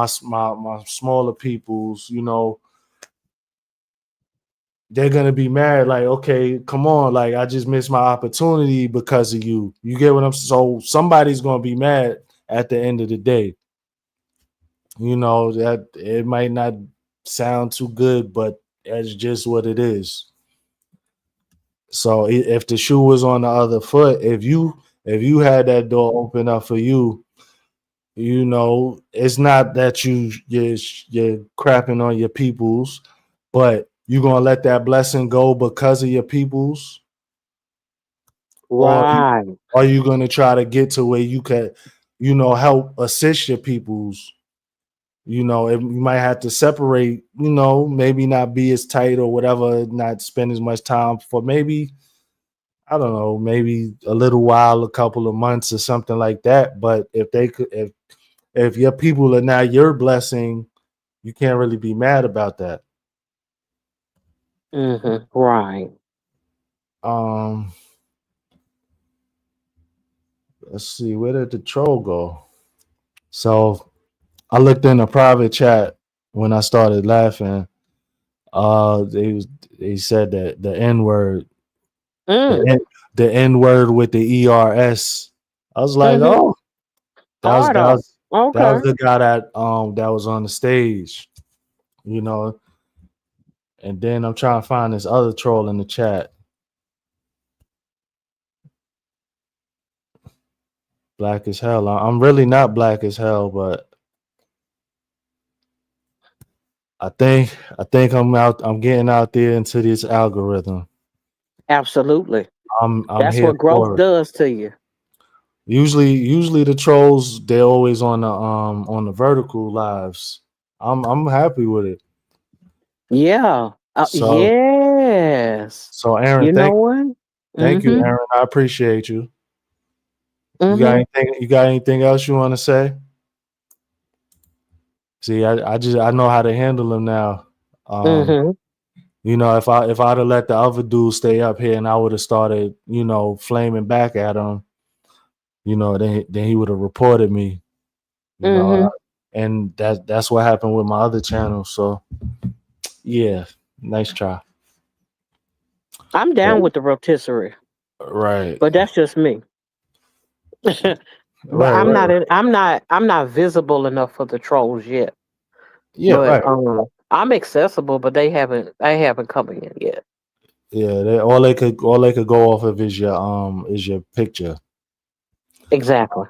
smaller peoples, they're gonna be mad. Like, okay, come on, like, I just missed my opportunity because of you. You get what I'm So somebody's gonna be mad at the end of the day. That it might not sound too good, but that's just what it is. So if the shoe was on the other foot, if you had that door open up for you, it's not that you're crapping on your peoples, but you gonna let that blessing go because of your peoples, or Right. are you gonna try to get to where you can, help assist your peoples? You might have to separate, maybe not be as tight or whatever, not spend as much time for maybe, I don't know, maybe a little while, a couple of months or something like that. But if your people are now your blessing, you can't really be mad about that. Right. Um, let's see, where did the troll go? So I looked in a private chat when I started laughing. They said that the N word, the Mm. N, the N word with the ERS. I was like, Mm-hmm. oh, that was Hard that up. was that Okay. was the guy that was on the stage, you know. And then I'm trying to find this other troll in the chat. Black as hell. I'm really not black as hell, but I think I'm getting out there into this algorithm. Absolutely. I'm That's here what growth for it. does to you. Usually the trolls they're always on the vertical lives. I'm happy with it. Yeah. So Yes. Aaron, You know what? thank you, Mm-hmm. Aaron. I appreciate you. Mm-hmm. You got anything else you want to say? See, I know how to handle them now. Um, Mm-hmm. if I'd have let the other dude stay up here and I would have started, flaming back at him, then he would have reported me, you know, Mm-hmm. and that's what happened with my other channel. So yeah, nice try. I'm But, down with the rotisserie, right, but that's just me. But right, right. I'm not visible enough for the trolls yet. Yeah, But right. I'm accessible, but they haven't come in yet. Yeah, all they could go off of is your picture. Exactly.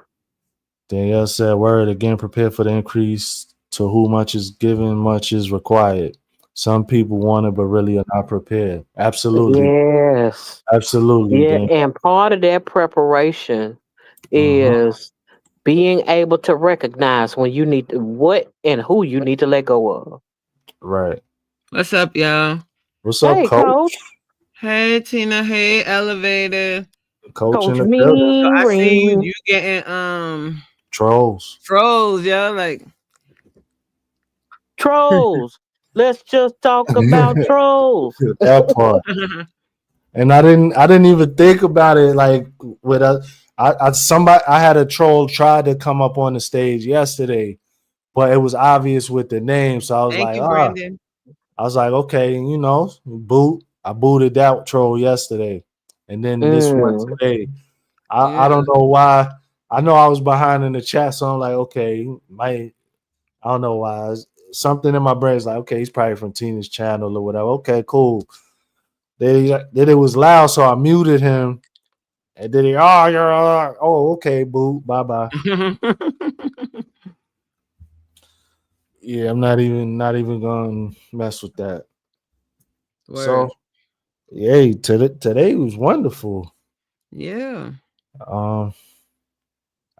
Danielle said, "Word again, prepare for the increase. To who much is given, much is required. Some people want it, but really are not prepared." Absolutely, Yes. absolutely, Yeah, Dan. and part of that preparation Hmm. is being able to recognize when you need to, what and who you need to let go of. Right. What's up, y'all? What's up, Hey, Coach, Coach? Hey, Tina. Hey, Elevator. Coach in Coach the building. So I see you. Mean, You getting Trolls. trolls, yo. Like trolls. Let's just talk about trolls. That part. And I didn't even think about it like with a I had a troll try to come up on the stage yesterday, but it was obvious with the name, so I was thank like, you, Brandon. I was like, okay, boot. I booted that troll yesterday, and then this one Mm, today. I Yeah. don't know why. I know I was behind in the chat, so I'm like, okay, I don't know why. Something in my brain is like, okay, he's probably from Tina's channel or whatever. Okay, cool. Then it was loud, so I muted him, and then okay, boo, bye bye. Yeah, I'm not even gonna mess with that. Word. So yeah, today was wonderful. Yeah. Um,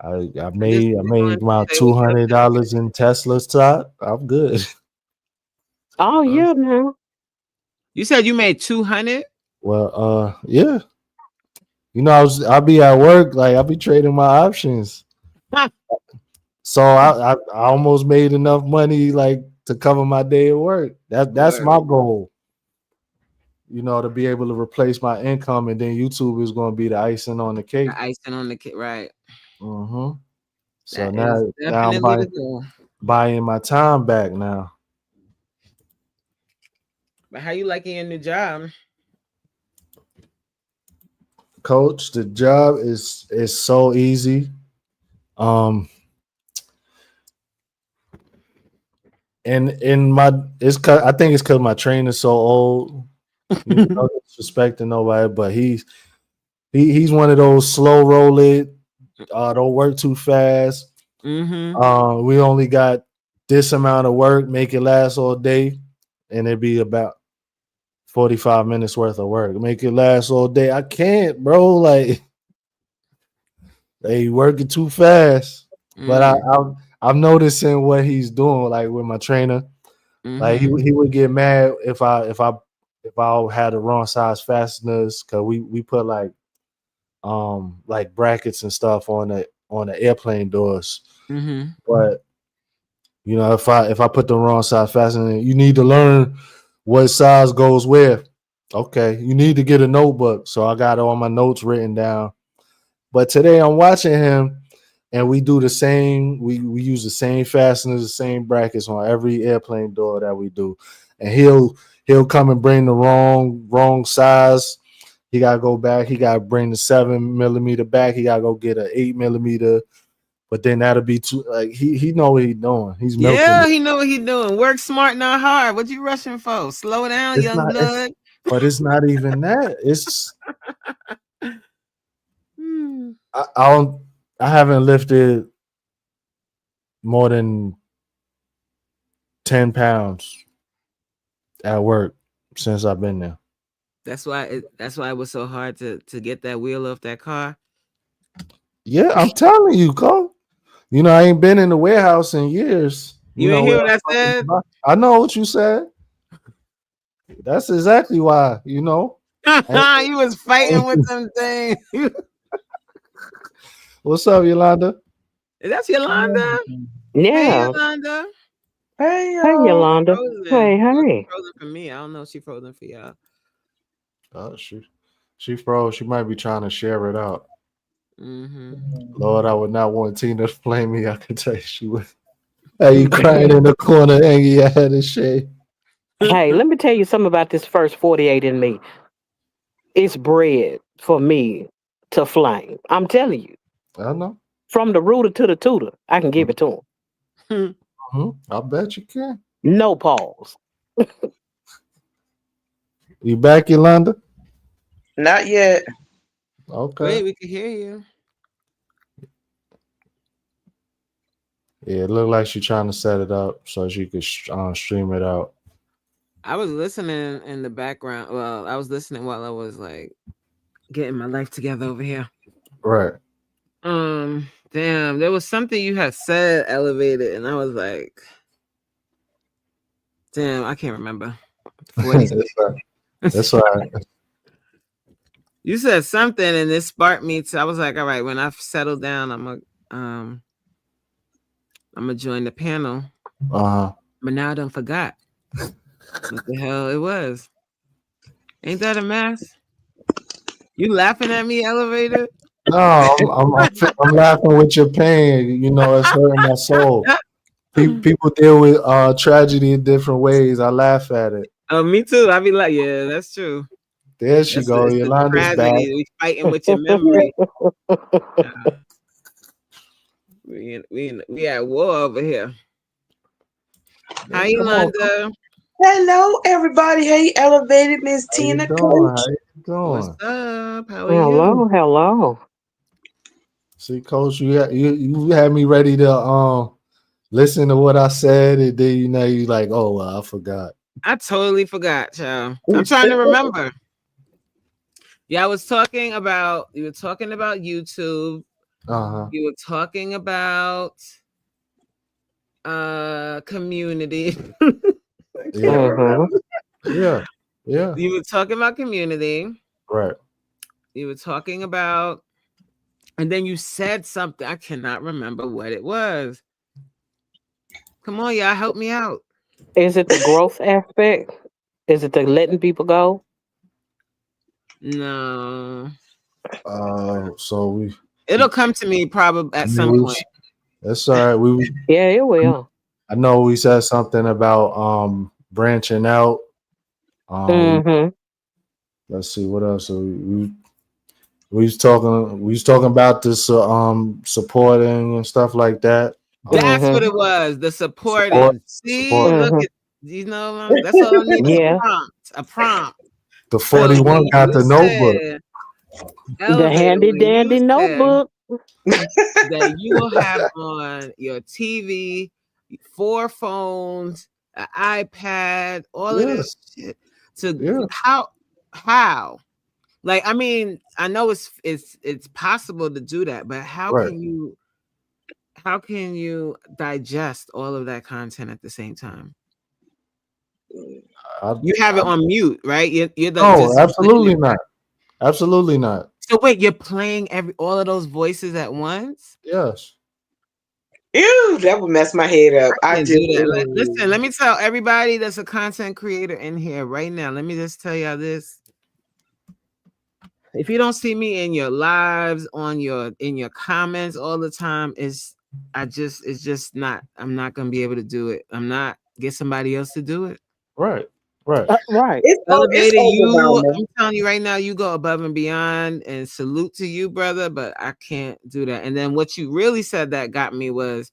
I I just made I really wanted made to about say what's up to $200 in Tesla stock. I'm good. oh everybody. yeah, now. You said you made 200. Well, yeah, I'll be at work, like I'll be trading my options. So I almost made enough money like to cover my day at work. That's Word. my goal. To be able to replace my income, and then YouTube is going to be the icing on the cake. The icing on the cake. Right. Hmm. So That is now I'm definitely the goal. buying my time back now. But how you liking your new job? Coach, the job is so easy. Um, and in my I think it's because my trainer's so old. No disrespecting nobody, but he's one of those slow roll it. Don't work too fast. Mm-hmm. We only got this amount of work, make it last all day, and it'd be about 45 minutes worth of work. Make it last all day. I can't, bro. Like they working too fast. But Mm. I'm noticing what he's doing, like with my trainer. Like Mm-hmm. he would get mad if I had the wrong size fasteners, because we put like brackets and stuff on the airplane doors. Mm-hmm. But if I put the wrong size fastener, you need to learn what size goes where. Okay, you need to get a notebook. So I got all my notes written down. But today I'm watching him, and we do the same. We use the same fasteners, the same brackets on every airplane door that we do, and he'll come and bring the wrong size. He gotta go back. He gotta bring the 7 millimeter back. He gotta go get an 8 millimeter. But then that'll be too like he know what he's doing. He's milking Yeah, it. he know what he doing. Work smart, not hard. What you rushing for? Slow down, It's young not. blood. But it's not even that. It's Hmm. I don't. I haven't lifted more than 10 pounds. at work since I've been there. That's why it was so hard to get that wheel off that car. Yeah, I'm telling you, Cole. You know, I ain't been in the warehouse in years. You know ain't hear what what I I'm said? about? I know what you said. That's exactly why, you know. You was fighting with them things. What's up, Yolanda? That's Yolanda. Hey, Yeah. Yolanda. Hey, Hey, y'all. Yolanda. Frozen. Hey, Well, she hey. frozen for me. I don't know if she frozen for y'all. Oh, she froze. She might be trying to share it out. Mm-hmm. Lord, I would not want Tina to blame me. I can tell you she would. Hey, you crying in the corner, hanging your head and shade. Hey, let me tell you something about this first 48 in me. It's bred for me to flame. I'm telling you. I know. From the rooter to the tutor, I can give it to him. I bet you can. No pause. You back, Yolanda? Not yet. Okay. Wait, we can hear you. Yeah, it looked like she's trying to set it up so she could stream it out. I was listening in the background. Well, I was listening while I was like getting my life together over here. Right. Damn, there was something you had said elevated, and I was like, damn, I can't remember. That's right. You said something, and this sparked me to. I was like, all right, when I've settled down, I'm gonna join the panel. Uh-huh. But now I done forgot what the hell it was. Ain't that a mess? You laughing at me, elevator? No, I'm laughing with your pain. You know, it's hurting my soul. People deal with tragedy in different ways. I laugh at it. Oh, me too. I be like, yeah, that's true. There she That's go. it's the Yolanda's back. tragedy. We fighting with your memory. We at war over here. Hi, Yolanda. Hello, everybody. Hey, elevated Miss How you Tina doing? Coach. How you doing? What's up? How are Hello, hello. See, Coach, you had me ready to listen to what I said, and then you like, oh, well, I forgot. I totally forgot, child. I'm trying to remember. Yeah, you were talking about YouTube. Uh-huh. You were talking about community. Yeah. Yeah. Yeah. You were talking about community. Right. You were talking about, and then you said something. I cannot remember what it was. Come on, y'all, help me out. Is it the growth aspect? Is it the letting people go? No. So It'll come to me probably at some point. That's all right. Yeah, it will. I know we said something about branching out. Let's see what else. So we was talking about this supporting and stuff like that. That's what it was. The supporting. See, look at that's all I need. Yeah. A prompt. The 41 got the notebook. The handy dandy notebook that you will have on your TV, 4 phones, an iPad, all of this shit. So how? Like, I mean, I know it's possible to do that, but how can you digest all of that content at the same time? You have it on mute, right? No, absolutely not. Absolutely not. So wait, you're playing all of those voices at once? Yes. Ew, that would mess my head up. I do that. Listen, let me tell everybody that's a content creator in here right now. Let me just tell y'all this. If you don't see me in your lives, in your comments all the time, I'm not gonna be able to do it. Get somebody else to do it. Right. Right. Elevated, I'm telling you right now, you go above and beyond, and salute to you, brother, but I can't do that. And then what you really said that got me was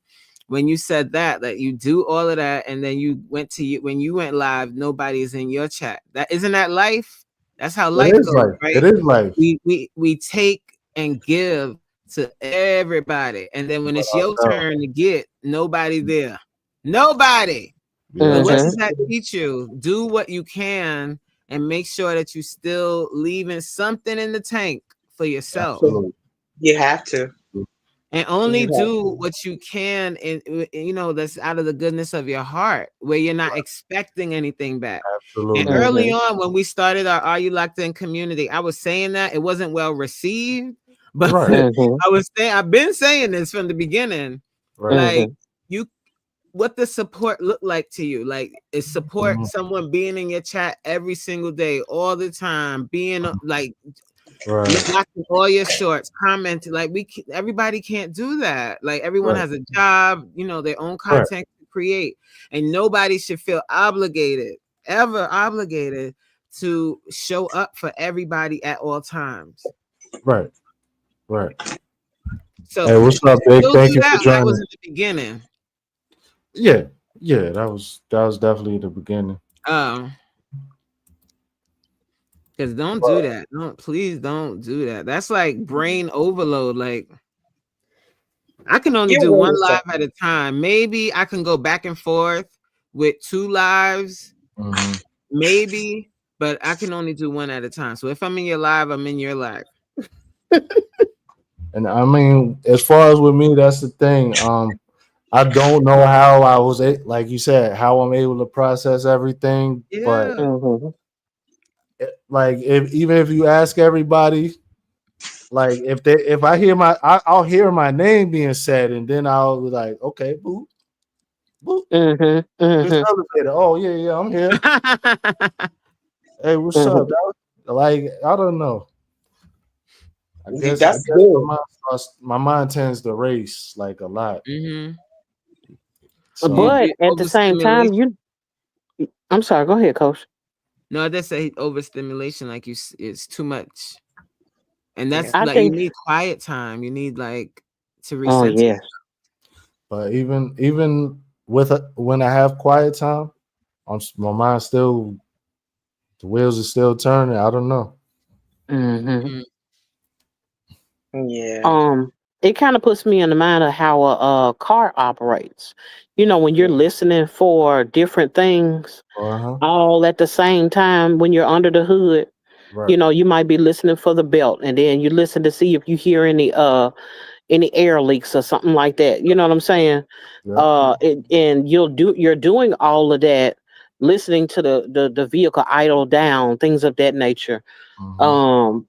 when you said that you do all of that, and then when you went live, nobody's in your chat. Isn't that life? That's how life goes, right? It is life. We take and give to everybody, and then when it's your turn to get, nobody's there. Nobody. But what Mhm. does that teach you? Do what you can and make sure that you still leaving something in the tank for yourself. Absolutely. You have to. And only You have do to. what you can and that's out of the goodness of your heart, where you're not expecting anything back. And Absolutely. early Mhm. on, when we started our Are You Locked In community, I was saying that it wasn't well received, but Right. Mhm. I've been saying this from the beginning. Right. Like, Mhm. you, what the support look like to you? Like, is support Mhm. someone being in your chat every single day, all the time, being like Right. watching all your shorts, commenting? Like, everybody can't do that. Like, everyone Right. has a job, their own Right. content to create, and nobody should feel ever obligated to show up for everybody at all times. Right. Right. So Hey, what's up, Big? still Thank do you for that. That was joining. in the beginning. Yeah. Yeah, that was definitely the beginning. Because don't do that. Please don't do that. That's like brain overload. Like, I can only You're do one right. live at a time. Maybe I can go back and forth with 2 lives, Mhm. maybe, but I can only do one at a time. So if I'm in your live, I'm in your live. And I mean, as far as with me, that's the thing. I don't know how I was like you said, how I'm able to process everything, but Yeah. Mhm. like even if you ask everybody, like if I hear I'll hear my name being said, and then I'll be like, okay, boop, boop, Mhm. this Mhm. elevator. Oh yeah, I'm here. Hey, what's up, Mhm. dog? Like, I don't know. I guess That's good. my mind tends to race like a lot. hmm So But at the same time, Overstimulation. I'm sorry. Go ahead, Coach. No, that's a overstimulation. Like, it's too much. And that's Yeah. I like, you think. need quiet time. You need, like, to Oh recenter. yes. but even with when I have quiet time, my mind still the wheels are still turning. I don't know. Mhm. Mm. Yeah. It kind of puts me in the mind of how a car operates. When you're listening for different things Uh-huh. all at the same time when you're under the hood. Right. You might be listening for the belt, and then you listen to see if you hear any air leaks or something like that. You know what I'm saying? Yep. And you're doing all of that, listening to the vehicle idle down, things of that nature. Mhm. Um,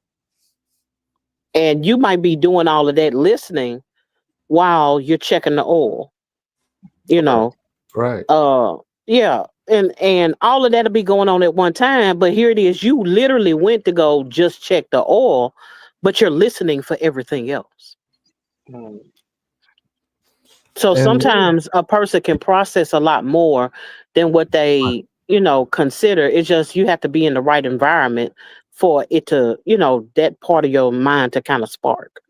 and you might be doing all of that listening while you're checking the oil. You Right. know, Right. yeah, and all of that'll be going on at one time. But here it is, you literally went to go just check the oil, but you're listening for everything else. Mm. So And sometimes a person can process a lot more than what they, consider. It's just you have to be in the right environment for it to, that part of your mind to kind of spark.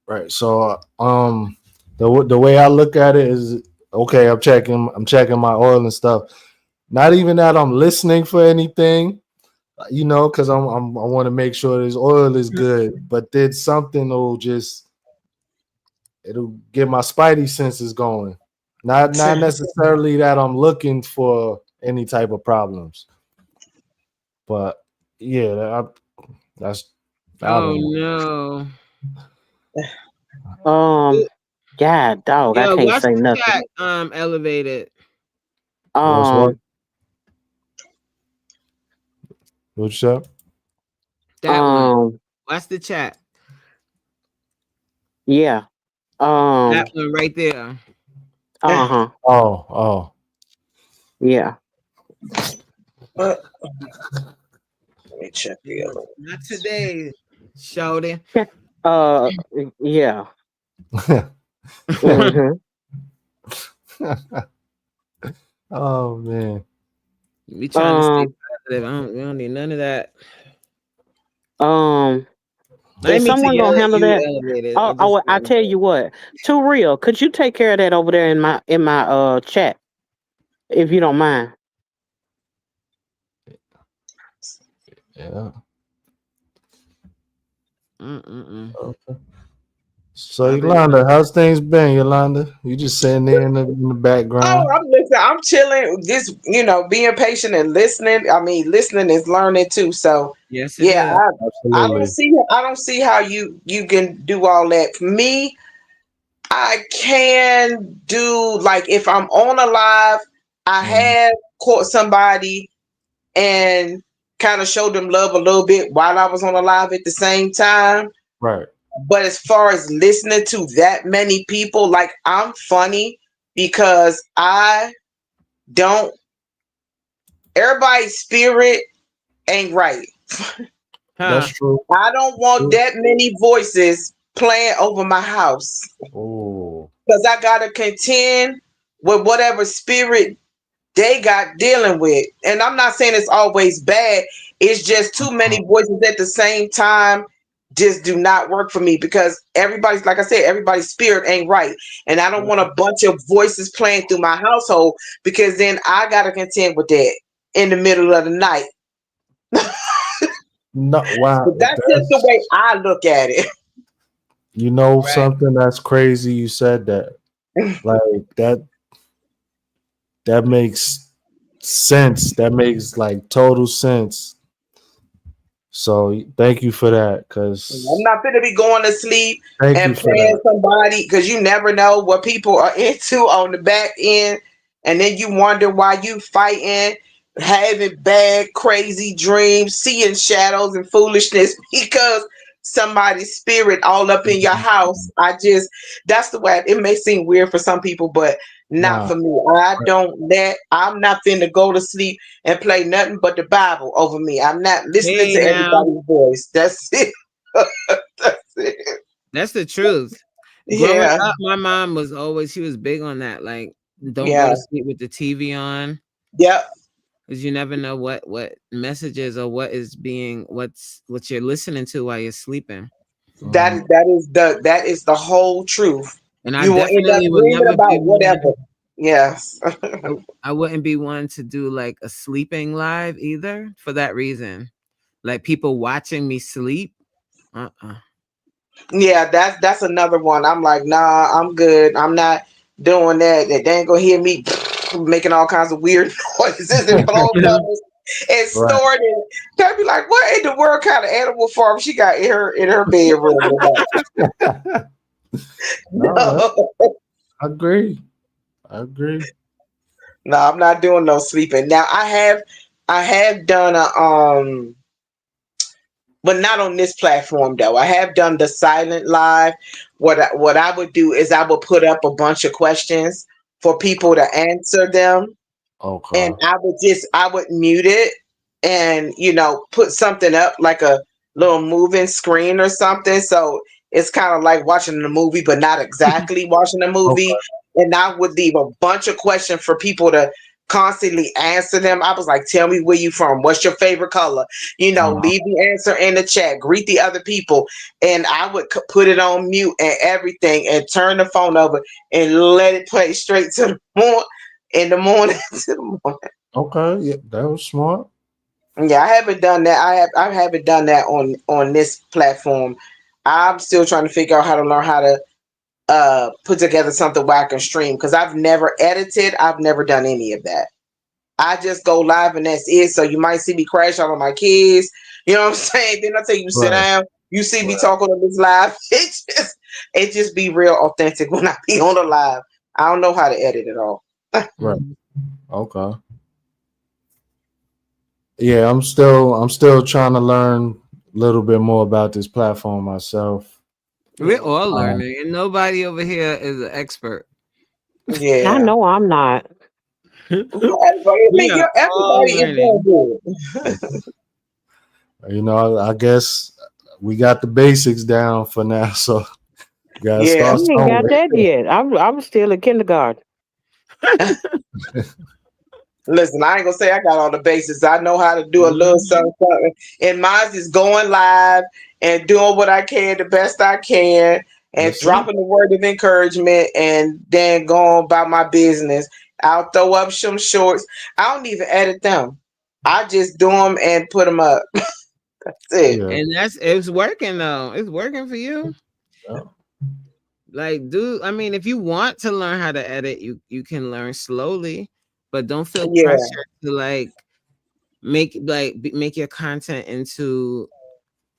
right. So the way I look at it is okay, I'm checking my oil and stuff. Not even that I'm listening for anything, because I want to make sure this oil is good. But then something it'll get my spidey senses going. Not necessarily that I'm looking for any type of problems, but yeah, that's I Oh, don't know. no. God, dog, I Yo, can't watch say the nothing. chat, elevated. What's what? Um, What's up? That one. um, Watch the chat. yeah. That one right there. Uh-huh. Oh. Yeah. Let me check the other one. Not today, shorty. Uh, yeah. Mm-hmm. Oh man. We trying to stay Um, positive. We don't need none of that. um, I is didn't mean to someone yell gonna at handle you, that? elevated. I Oh, just I tell you what, Too Real, could you take care of that over there in my chat, if you don't mind? Yeah. Mm-mm-mm. Okay. So I've been Yolanda, how's things been, Yolanda? You just sitting there in the Oh, background. I'm listening. I'm chilling. Just being patient and listening. I mean, listening is learning too. So yes, it yeah, is. I don't Absolutely. see I don't see how you can do all that. For me, I can do like if I'm on a live, I Mhm. have caught somebody and kind of showed them love a little bit while I was on a live at the same time. Right. But as far as listening to that many people, like I'm funny because I don't everybody's spirit ain't right. That's Huh. true. I don't want that many voices playing over my house Oh, because I gotta contend with whatever spirit they got dealing with. And I'm not saying it's always bad. It's just too many voices at the same time just do not work for me because everybody's like I said, everybody's spirit ain't right. And I don't want a bunch of voices playing through my household because then I gotta contend with that in the middle of the night. no! Wow. But that's just the That's way I look at it. Right. something that's crazy. You said that. Like that. That makes sense. That makes like total sense. So thank you for that. I'm Cause not gonna be going to sleep thank you and for playing that. somebody because you never know what people are into on the back end, and then you wonder why you fighting, having bad, crazy dreams, seeing shadows and foolishness because somebody's spirit all up in your house. That's the way it may seem weird for some people, but not Nah. for me. I'm not finna go to sleep and play nothing but the Bible over me. I'm not listening Hey, to now everybody's voice. That's it. That's it. that's the truth. Growing Yeah, up, my mom was always she was big on that. Like, don't go yeah, to sleep with the TV on yep. because you never know what messages or what is being what you're listening to while you're sleeping. Mhm. That is the whole truth. And I You will end up definitely would dreaming never be about one. whatever. Yes. I wouldn't be one to do like a sleeping live either for that reason. Like people watching me sleep. Uh-uh. Yeah, that's another one. I'm like, nah, I'm good. I'm not doing that. They ain't gonna hear me making all kinds of weird noises and blow You know? bubbles and Right. snorting. They'll be like, what in the world kind of animal farm she got in her bedroom? All right. No. I agree. I agree. No, I'm not doing no sleeping. Now I have done but not on this platform though. I have done the silent live. What I would do is I would put up a bunch of questions for people to answer them, and Okay. I would mute it and put something up like a little moving screen or something. So it's kind of like watching the movie, but not exactly watching the movie. Okay. And I would leave a bunch of questions for people to constantly answer them. I was like, tell me where you from, what's your favorite color, Uh-huh. leave the answer in the chat, greet the other people. And I would put it on mute and everything and turn the phone over and let it play straight to the morning in the morning to the morning. Okay. Yeah, that was smart. Yeah, I haven't done that. I haven't done that on this platform. I'm still trying to figure out how to learn how to put together something where I can stream because I've never edited. I've never done any of that. I just go live and that's it. So you might see me crash out on my kids. You know what I'm saying? Then I tell you sit Right. down. You see me Right. talking on this live. It just be real authentic when I be on the live. I don't know how to edit it all. Right. Mhm. Okay. Yeah, I'm still trying to learn a little bit more about this platform myself. We're all Um, learning, and nobody over here is an expert. I Yeah. know I'm not. We are all Everybody is learning. doing good. I guess we got the basics down for now, so gotta I start Yeah. ain't got somewhere. that yet. I'm still in kindergarten. Listen, I ain't gonna say I got all the bases. I know how to do a little Mhm. something, something. And mine is going live and doing what I can the best I can and That's it. dropping the word of encouragement and then going about my business. I'll throw up some shorts. I don't even edit them. I just do them and put them up. That's it. Yeah. And it's working though. It's working for you. Yeah. Like, I mean, if you want to learn how to edit, you can learn slowly, but don't feel Yeah. pressure to like make your content into,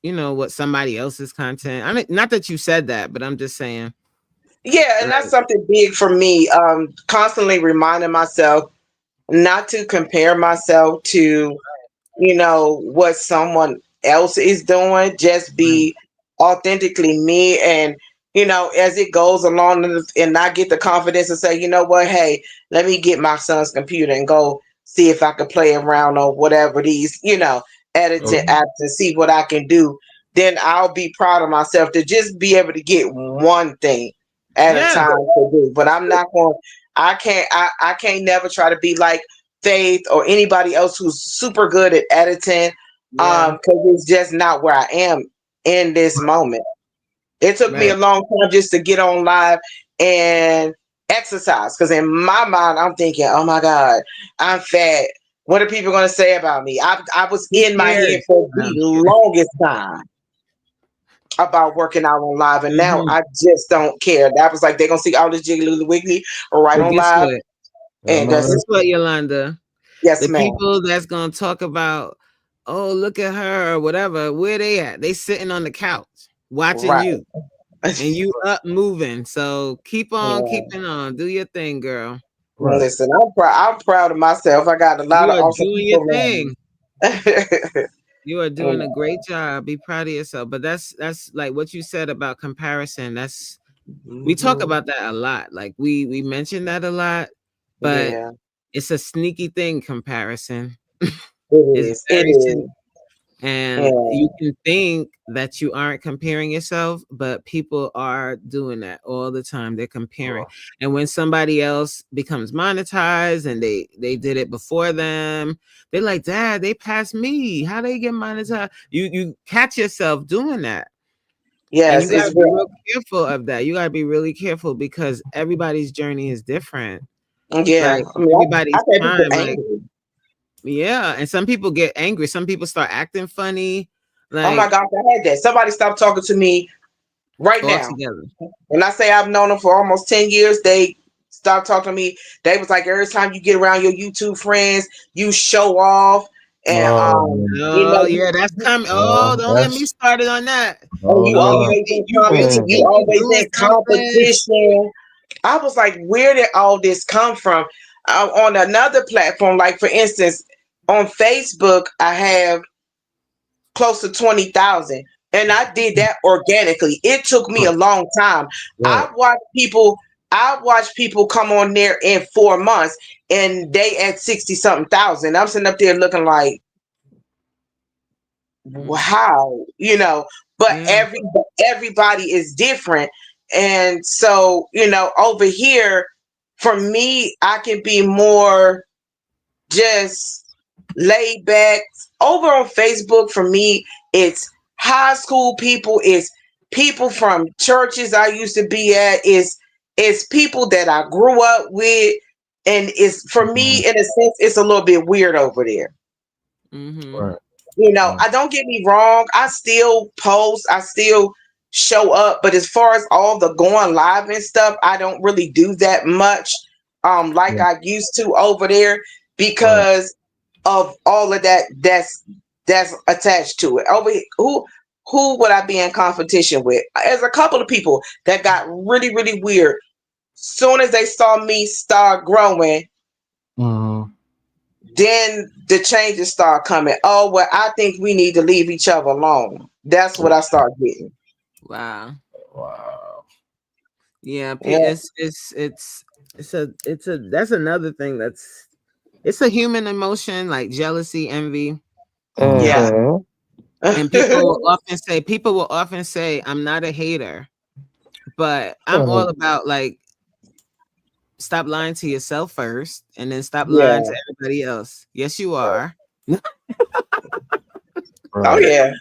you know, what somebody else's content. I mean, not that you said that, but I'm just saying. Yeah, and that's something big for me. Constantly reminding myself not to compare myself to, you know, what someone else is doing. Just be authentically me. And, you know, as it goes along and I get the confidence to say, you know what, hey, let me get my son's computer and go see if I can play around on whatever these, you know, editing apps and see what I can do. Then I'll be proud of myself to just be able to get one thing at a time to do. But I'm not going, I can't never try to be like Faith or anybody else who's super good at editing, because it's just not where I am in this moment. It took me a long time just to get on live and exercise, because in my mind I'm thinking, oh my God, I'm fat. What are people going to say about me? I was in my head for the longest time about working out on live, and now I just don't care. That was like, they're going to see all this jiggly wiggly right on live. And guess what, Yolanda? Yes, the ma'am. people that's gonna talk about, oh, look at her or whatever, where they at? They sitting on the couch watching you, and you up moving. So keep on keeping on. Do your thing, girl. Right. Listen, I'm proud of myself. I got a lot of awesome people around me. You are doing a great job. Be proud of yourself. But that's like what you said about comparison. That's we talk about that a lot. Like we mention that a lot, but it's a sneaky thing, comparison. It is. And you can think that you aren't comparing yourself, but people are doing that all the time. They're comparing. And when somebody else becomes monetized and they did it before them, they're like, Dad, they passed me. How they get monetized? You catch yourself doing that. Yes, and you gotta be real careful of that. You gotta be really careful because everybody's journey is different. Yeah, like, everybody's time. Like, yeah, and some people get angry. Some people start acting funny. Like, oh my gosh, I had that. Somebody stopped talking to me right now. When I say I've known them for almost 10 years, they stopped talking to me. They was like, every time you get around your YouTube friends, you show off. And you know, yeah, that's coming. Don't get me started on that. You always in competition. I was like, where did all this come from? On another platform, like for instance, on Facebook, I have close to 20,000, and I did that organically. It took me a long time. I watched people come on there in 4 months, and they at 60 something thousand. I'm sitting up there looking like, wow, you know. But everybody is different, and so, you know, over here for me, I can be more just laid back. Over on Facebook, for me, it's high school people, it's people from churches I used to be at, it's people that I grew up with, and it's, for me, in a sense, it's a little bit weird over there. You know, I don't get me wrong, I still post, I still show up, but as far as all the going live and stuff, I don't really do that much like I used to over there, because of all of that that's attached to it. Over here, who would I be in competition with? There's a couple of people that got really, really weird. Soon as they saw me start growing, then the changes start coming. Oh, well, I think we need to leave each other alone. That's what I start getting. Wow. Yeah, it's that's another thing it's a human emotion, like jealousy, envy. Yeah. And people will often say, I'm not a hater, but I'm all about, like, stop lying to yourself first, and then stop lying to everybody else. Yes, you are. Oh yeah.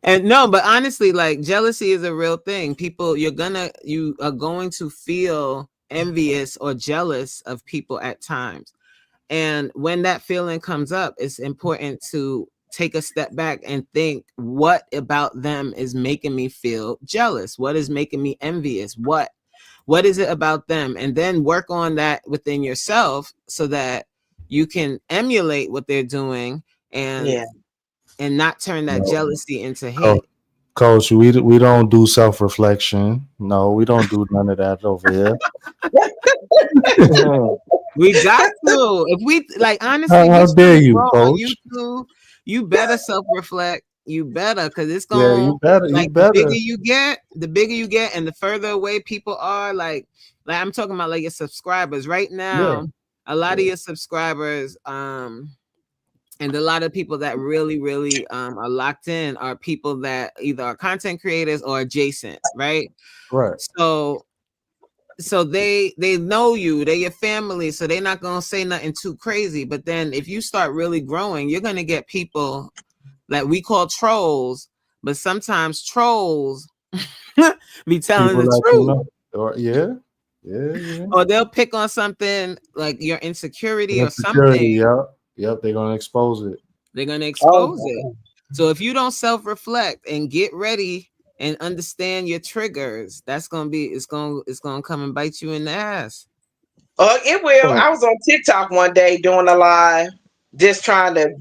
And no, but honestly, like, jealousy is a real thing. People, you are going to feel envious or jealous of people at times. And when that feeling comes up, it's important to take a step back and think, what about them is making me feel jealous? What is making me envious? What What is it about them? And then work on that within yourself so that you can emulate what they're doing and not turn that jealousy into hate. Coach, we don't do self-reflection. No, we don't do none of that over here. We got to. If we like, honestly, how dare you, Coach? YouTube, you better self-reflect. You better, because it's going. Yeah, you better. Like, you better. the bigger you get, and the further away people are. Like I'm talking about, like your subscribers right now. Yeah. A lot of your subscribers, and a lot of people that really, really are locked in are people that either are content creators or adjacent, right? Right. So they know you, they're your family, so they're not gonna say nothing too crazy. But then if you start really growing, you're gonna get people that we call trolls, but sometimes trolls be telling People the like, truth. Yeah. Or they'll pick on something like your insecurity or something. Yep, they're gonna expose it. They're gonna expose it. So if you don't self-reflect and get ready and understand your triggers, that's gonna be it's gonna come and bite you in the ass. It will. I was on TikTok one day doing a live, just trying to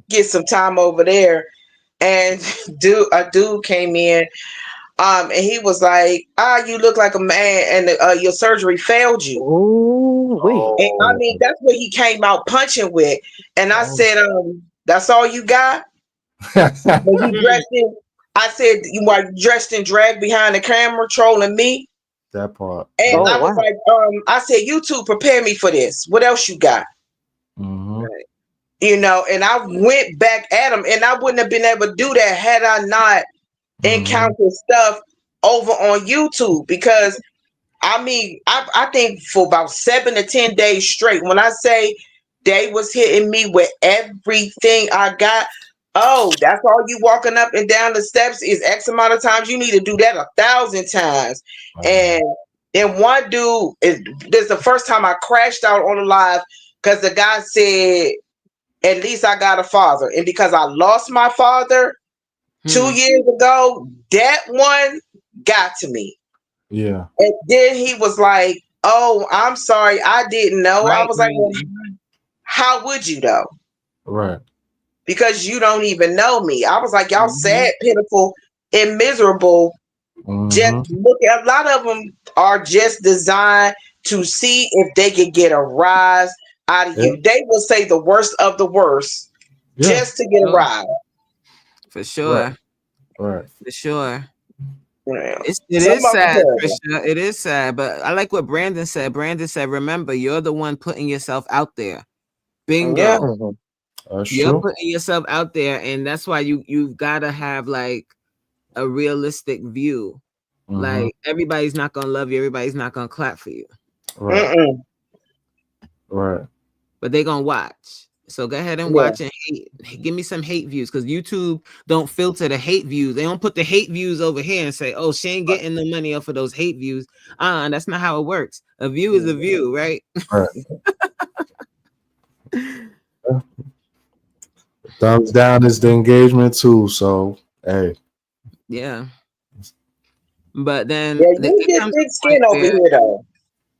get some time over there, and a dude came in, and he was like, you look like a man, and your surgery failed you. And I mean, that's what he came out punching with. And I said, that's all you got? You dressed in, I said, you are dressed in drag behind the camera trolling me? That part. And I was like, I said, YouTube, prepare me for this. What else you got? Mm-hmm. You know, and I went back at him, and I wouldn't have been able to do that had I not encountered stuff over on YouTube. Because I mean, I think for about 7 to 10 days straight, when I say they was hitting me with everything I got, that's all you walking up and down the steps is X amount of times. You need to do that 1,000 times. And then one dude, this is the first time I crashed out on the live because the guy said, at least I got a father. And because I lost my father 2 years ago, that one got to me. Yeah. And then he was like, I'm sorry, I didn't know. Right. I was like, well, how would you though? Right. Because you don't even know me. I was like, y'all sad, pitiful, and miserable. Just look at, a lot of them are just designed to see if they can get a rise out of you. They will say the worst of the worst just to get a rise. For sure. Right. For sure. Yeah. It is sad, Trisha. It is sad, but I like what Brandon said. Brandon said, remember, you're the one putting yourself out there. Bingo. Yeah. You're putting yourself out there, and that's why you've got to have like a realistic view. Like, everybody's not gonna love you, everybody's not gonna clap for you. Right. Right. But they're gonna watch. So go ahead and watch and hate. Give me some hate views, because YouTube don't filter the hate views. They don't put the hate views over here and say, oh, she ain't getting the money off of those hate views. That's not how it works. A view is a view, right? Right. Thumbs down is the engagement too. So hey. Yeah. But then you get thick skin over here though.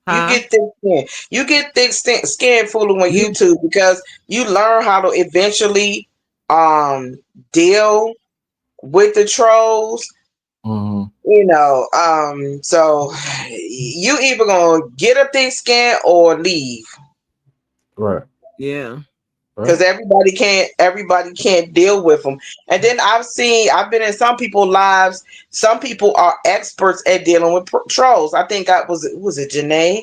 You get thick skin. You get thick skin fooling with YouTube because you learn how to eventually deal with the trolls. You know, so you either gonna get a thick skin or leave. Right. Yeah. Because everybody can't deal with them. And then I've been in some people's lives. Some people are experts at dealing with trolls. I think was it Janae?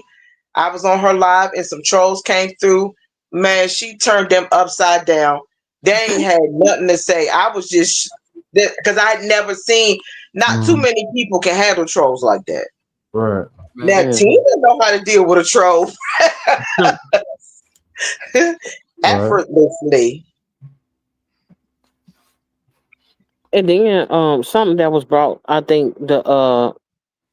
I was on her live and some trolls came through. Man, she turned them upside down. They ain't had nothing to say. I was just, because I had never seen, not too many people can handle trolls like that. Right. Now, Tina know how to deal with a troll. Effortlessly. And then something that was brought, I think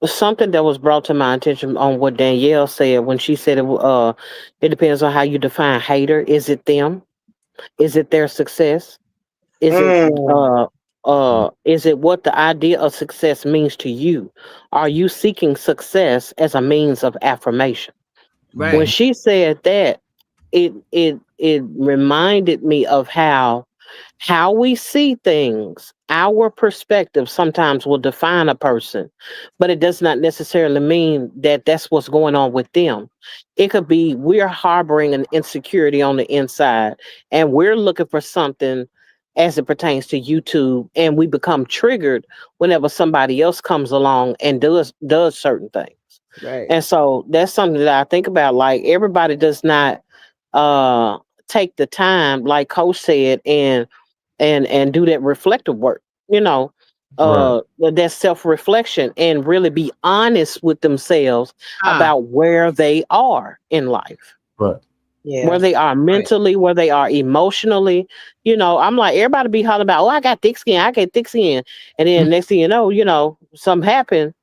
something that was brought to my attention on what Danielle said when she said it depends on how you define hater. Is it them? Is it their success? Is it is it what the idea of success means to you? Are you seeking success as a means of affirmation? When Right. she said that, it reminded me of how we see things. Our perspective sometimes will define a person, but it does not necessarily mean that that's what's going on with them. It could be we're harboring an insecurity on the inside, and we're looking for something as it pertains to YouTube, and we become triggered whenever somebody else comes along and does certain things. Right. And so that's something that I think about. Like, everybody does not uh take the time, like Coach said, and do that reflective work, you know, Right. that self-reflection, and really be honest with themselves Ah, about where they are in life, Right. where Yeah. they are mentally, where they are emotionally. I'm like, everybody be hollering about, oh, I got thick skin, I get thick skin. And then next thing you know, something happened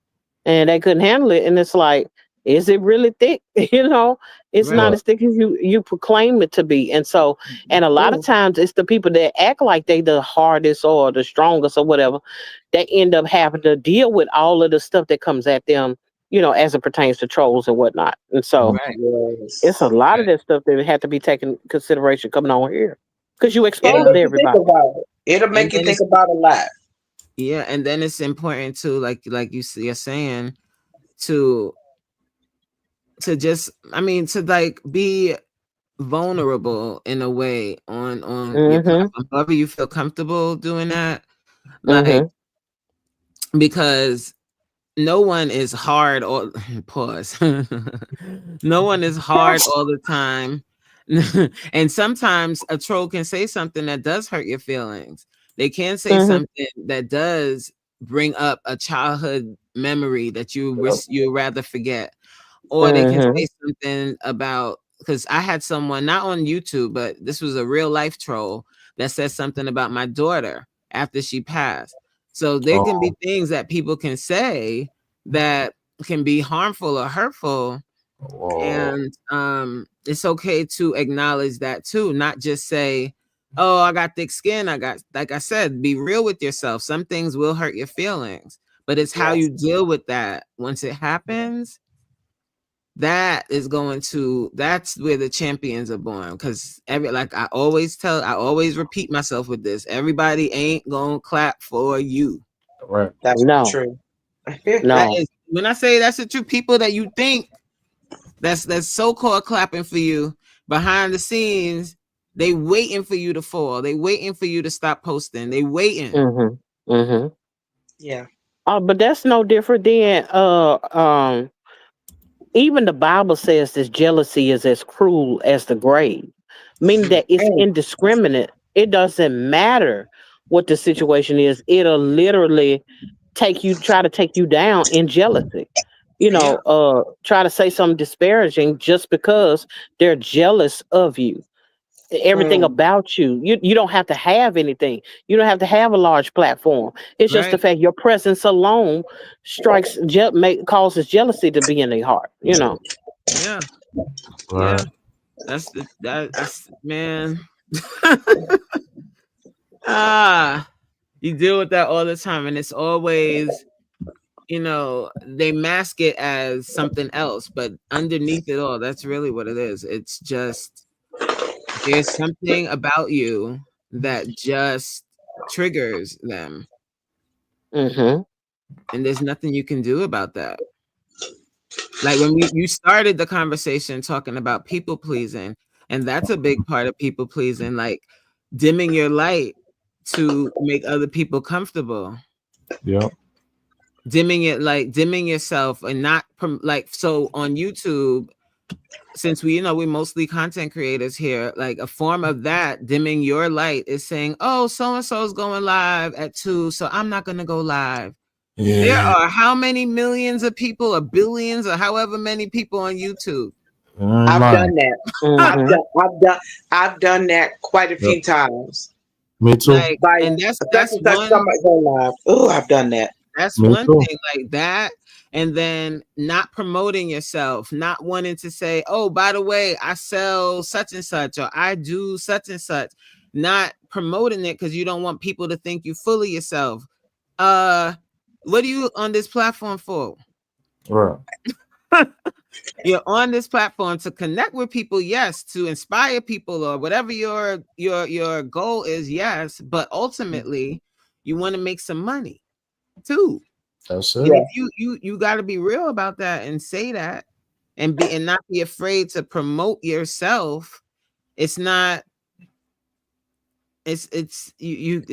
and they couldn't handle it. And it's like, is it really thick? It's not right. Right. as thick as you proclaim it to be. And so, and a lot of True. times it's the people that act like they the hardest or the strongest or whatever, that end up having to deal with all of the stuff that comes at them, as it pertains to trolls and whatnot. And so Right. it's a Yes. lot of that stuff that had to be taken into consideration coming on here. Because you It'll exposed make Yeah. you think everybody. about it. It'll And make you then think it's about a lot. yeah, and then it's important to you're saying to just to like be vulnerable in a way on your Mm-hmm. platform, however you feel comfortable doing that. Like, Mm-hmm. because no one is hard or pause. No one is hard all the time. And sometimes a troll can say something that does hurt your feelings. They can say Mm-hmm. something that does bring up a childhood memory that you wish you rather forget. Or they can Mm-hmm. say something about, because I had someone not on YouTube, but this was a real life troll that said something about my daughter after she passed. So there can be Oh, things that people can say that can be harmful or hurtful, whoa. and it's okay to acknowledge that too, not just say, oh, I got thick skin. I got, like I said, be real with yourself. Some things will hurt your feelings, but it's how you Yes. deal with that once it happens. That's where the champions are born. Because I always repeat myself with this: everybody ain't gonna clap for you. Right. That's No, true. That no. is, when I say that's the true people that you think that's so-called clapping for you, behind the scenes they waiting for you to fall. They waiting for you to stop posting. They waiting. Mm-hmm. Mm-hmm. Yeah. But that's no different than even the Bible says this jealousy is as cruel as the grave, meaning that it's Mm. indiscriminate. It doesn't matter what the situation is. It'll literally try to take you down in jealousy. Yeah. Try to say something disparaging just because they're jealous of you, everything Mm. about you. You don't have to have anything. You don't have to have a large platform. It's just the Right. fact your presence alone causes jealousy to be in their heart. Yeah. Right. Yeah. That's man. You deal with that all the time, and it's always, they mask it as something else, but underneath it all, that's really what it is. It's just, there's something about you that just triggers them, Mm-hmm. and there's nothing you can do about that. Like when you started the conversation talking about people pleasing, and that's a big part of people pleasing, like dimming your light to make other people comfortable, Yep. dimming yourself, and not so on YouTube, since we're mostly content creators here, like a form of that dimming your light is saying, oh, so and so is going live at 2, so I'm not going to go live. There Yeah. are how many millions of people, or billions, or however many people on YouTube? I've Mine. done that. I've Mm-hmm. done I've done I've done that quite a Yep. few times. Me too. Like, Like and such and such somebody go live. Oh, I've done that. that's Me one too. thing, like that. And then not promoting yourself, not wanting to say, oh, by the way, I sell such and such, or I do such and such. not promoting it because you don't want people to think you full of yourself. What are you on this platform for? Right. You're on this platform to connect with people, yes, to inspire people or whatever your goal is, yes, but ultimately you want to make some money too. That's And it. if you got to be real about that and say that and not be afraid to promote yourself. It's not it's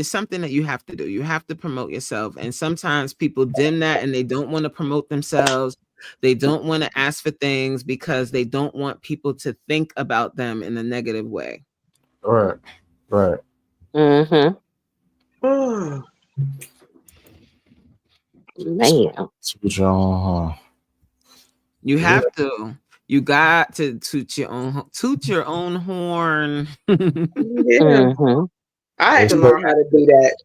something that you have to do. You have to promote yourself, and sometimes people dim that and they don't want to promote themselves. They don't want to ask for things because they don't want people to think about them in a negative way. Right. Right. Mm-hmm. Oh, Man. Switch on. You have to. You got to toot your own horn. yeah. Mm-hmm. I had to Respect. learn how to do that.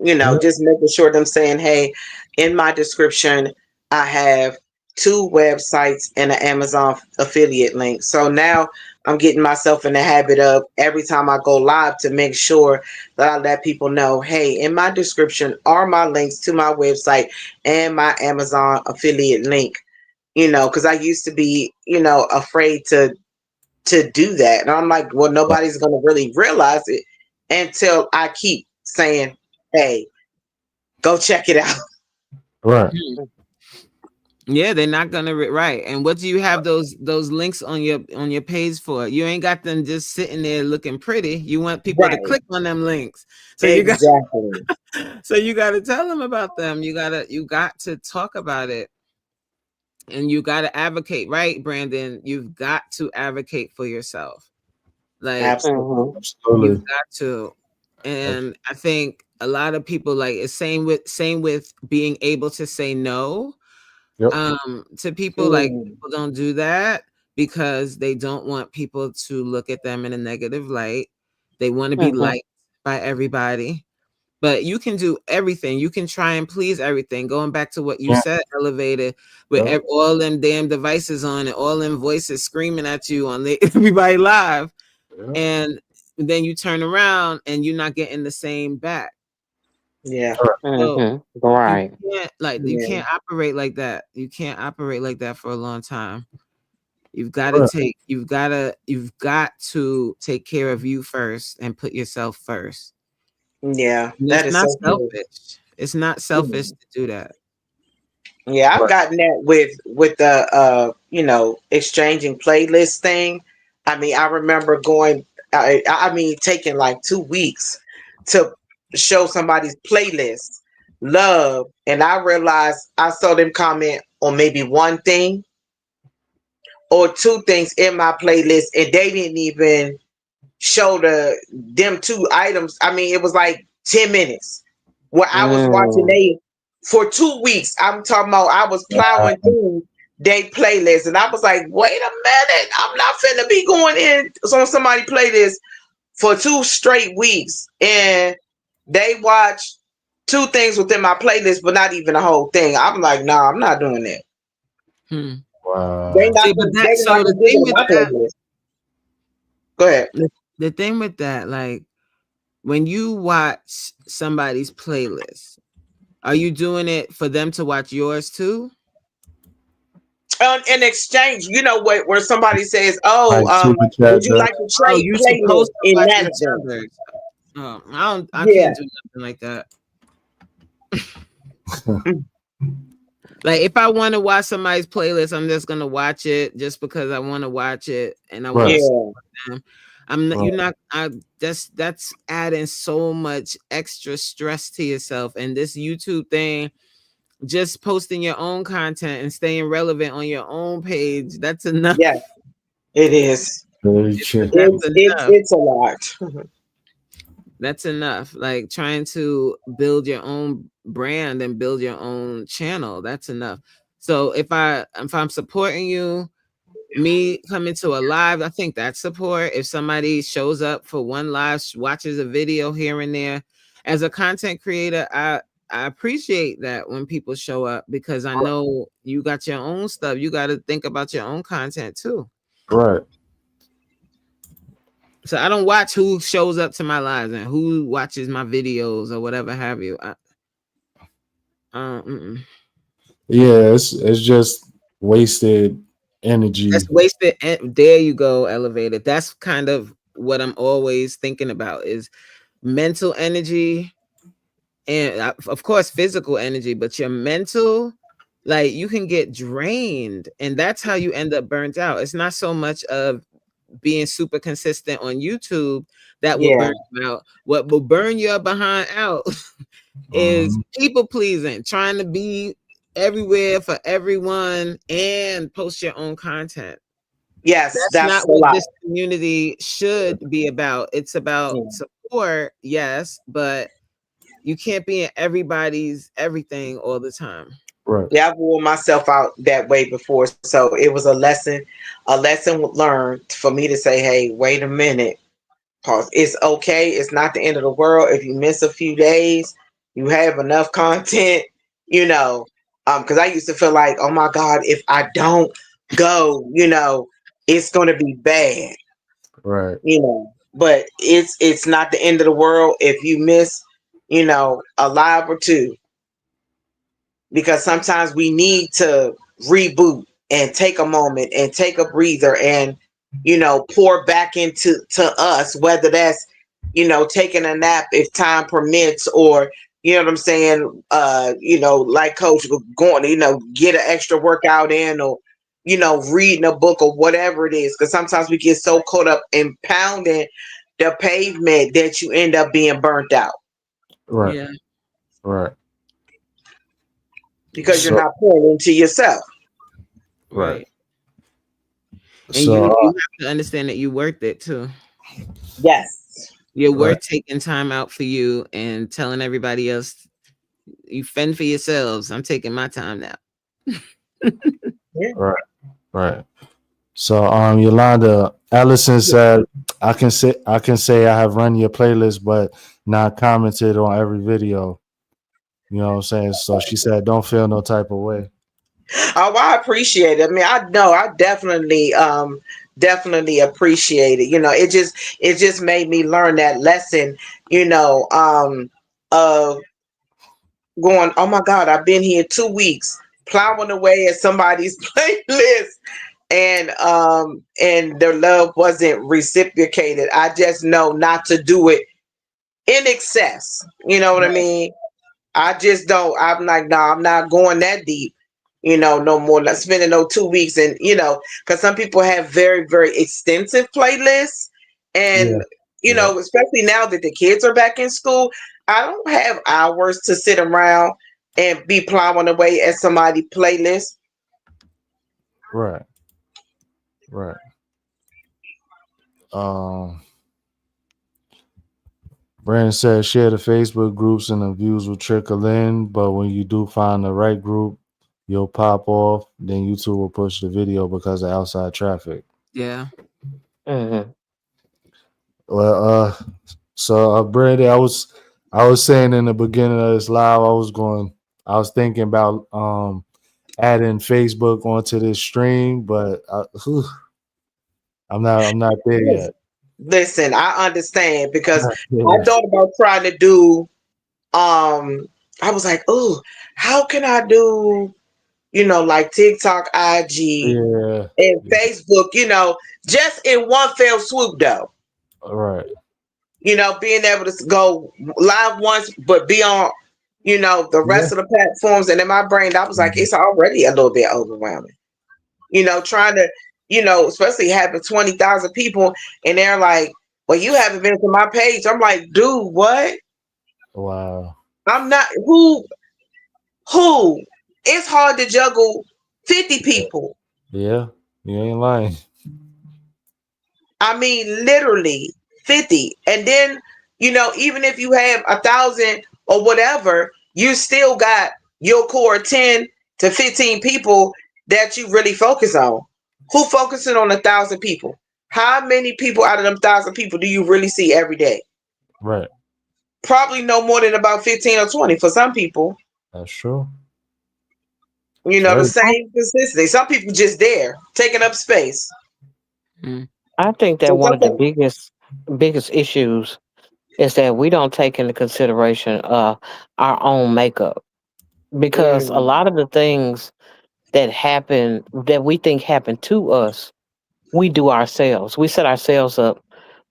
You know, Yeah. just making sure them saying, hey, in my description, I have 2 websites and an Amazon affiliate link. So now I'm getting myself in the habit of every time I go live to make sure that I let people know, hey, in my description are my links to my website and my Amazon affiliate link. You know, because I used to be, you know, afraid to do that. And I'm like, well, nobody's going to really realize it until I keep saying, hey, go check it out. Right. Yeah, they're not gonna right. And what do you have those links on your page for? You ain't got them just sitting there looking pretty. You want people to Right. click on them links. So Exactly. you got to tell them about them. You got to talk about it. And you got to advocate, right, Brandon? You've got to advocate for yourself. Like Absolutely. Absolutely. you've got to. And I think a lot of people like it's same with being able to say no. Yep. To people, like Mm. people don't do that because they don't want people to look at them in a negative light. They want to be Mm-hmm. liked by everybody. But you can do everything. You can try and please everything. Going back to what you Yeah. said, elevated with Yep. all them damn devices on it, all them voices screaming at you on everybody live, Yeah. and then you turn around and you're not getting the same back. Yeah. So Mm-hmm. Right. you Yeah. can't operate like that. You can't operate like that for a long time. You've got Right. you've got to take care of you first and put yourself first. Yeah. And That it's is not so true. selfish. It's not selfish to do that. Yeah, I've Right. gotten that with the you know, exchanging playlist thing. I mean, I remember going I mean taking like 2 weeks to show somebody's playlist love, and I realized I saw them comment on maybe one thing or 2 things in my playlist, and they didn't even show them 2 items. I mean, it was like 10 minutes where I was watching Mm. they for 2 weeks. I'm talking about I was plowing through their playlist, and I was like, wait a minute, I'm not finna be going in on somebody's playlist for 2 straight weeks. And they watched 2 things within my playlist, but not even the whole thing. I'm like, nah, I'm not doing that. Wow. They not See, but they not the gonna dig thing into with my that, playlist. Go ahead. the thing with that, like when you watch somebody's playlist, are you doing it for them to watch yours too? In exchange, you know what? Where somebody says, "Oh, Like super would chat you like that. to Oh, trade you're playlist supposed to in watch that each event?" other. I Yeah. can't do nothing like that. Like if I want to watch somebody's playlist, I'm just gonna watch it just because I want to watch it and I want Right. to Yeah. see them. I'm not, Right. you're not. That's adding so much extra stress to yourself. And this YouTube thing, just posting your own content and staying relevant on your own page, that's enough. Yeah. It is. Very true. That's enough. It's a lot. That's enough. Like trying to build your own brand and build your own channel. That's enough. So if I'm supporting you, me coming to a live, I think that's support. If somebody shows up for one live, watches a video here and there, as a content creator, I appreciate that when people show up because I know you got your own stuff. You got to think about your own content too. Right. So I don't watch who shows up to my lives and who watches my videos or whatever have you. Yeah, it's just wasted energy. That's wasted. There you go, elevated. That's kind of what I'm always thinking about is mental energy and of course physical energy, but your mental, like you can get drained and that's how you end up burnt out. It's not so much of being super consistent on YouTube that will burn you out. What will burn your behind out is people pleasing, trying to be everywhere for everyone and post your own content. Yes, That's not what this community should be about. It's about support, yes, but you can't be in everybody's everything all the time. Right. Yeah, I've worn myself out that way before. So it was a lesson learned for me to say, hey, wait a minute. Pause. It's okay. It's not the end of the world. If you miss a few days, you have enough content, you know. Because I used to feel like, oh my God, if I don't go, you know, it's gonna be bad. Right. You know, but it's not the end of the world if you miss, you know, a live or two. Because sometimes we need to reboot and take a moment and take a breather and, you know, pour back into us, whether that's, you know, taking a nap if time permits, or, you know what I'm saying, you know, like Coach going, you know, get an extra workout in, or, you know, reading a book or whatever it is. Because sometimes we get so caught up in pounding the pavement that you end up being burnt out. Right. Yeah. Right. Because you're not pouring into yourself. Right. And you have to understand that you're worth it too. Yes. You're worth taking time out for you and telling everybody else, you fend for yourselves. I'm taking my time now. Right. So Yolanda, Allison said, I can say I have run your playlist, but not commented on every video. You know what I'm saying? So she said, don't feel no type of way. Oh, I appreciate it. I mean, I know I definitely appreciate it. You know, it just made me learn that lesson, you know, of going, oh my God, I've been here 2 weeks plowing away at somebody's playlist, and their love wasn't reciprocated. I just know not to do it in excess. You know what I mean? I just don't. I'm like, no, I'm not going that deep. You know, no more. Not spending no 2 weeks, and you know, because some people have very, very extensive playlists, and you know, especially now that the kids are back in school, I don't have hours to sit around and be plowing away at somebody's playlist. Right. Brandon said, share the Facebook groups and the views will trickle in, but when you do find the right group, you'll pop off. Then YouTube will push the video because of outside traffic. Yeah. Mm-hmm. Well, so Brandon, I was saying in the beginning of this live, I was thinking about adding Facebook onto this stream, but I'm not there yet. Listen, I understand, because I thought about trying to do, I was like, oh, how can I do, you know, like TikTok, IG, and Facebook, you know, just in one fell swoop though. Right. You know, being able to go live once, but be on, you know, the rest of the platforms. And in my brain, I was like, it's already a little bit overwhelming. You know, trying to, you know, especially having 20,000 people, and they're like, well, you haven't been to my page. I'm like, dude, what? Wow. I'm not, who? It's hard to juggle 50 people. Yeah, you ain't lying. I mean, literally 50. And then, you know, even if you have 1,000 or whatever, you still got your core 10 to 15 people that you really focus on. Who focusing on 1,000 people? How many people out of them 1,000 people do you really see every day? Right. Probably no more than about 15 or 20 for some people. That's true. You know, the same consistency. Some people just there taking up space. I think that one of the biggest biggest issues is that we don't take into consideration our own makeup, because a lot of the things that happen that we think happen to us, we do ourselves. We set ourselves up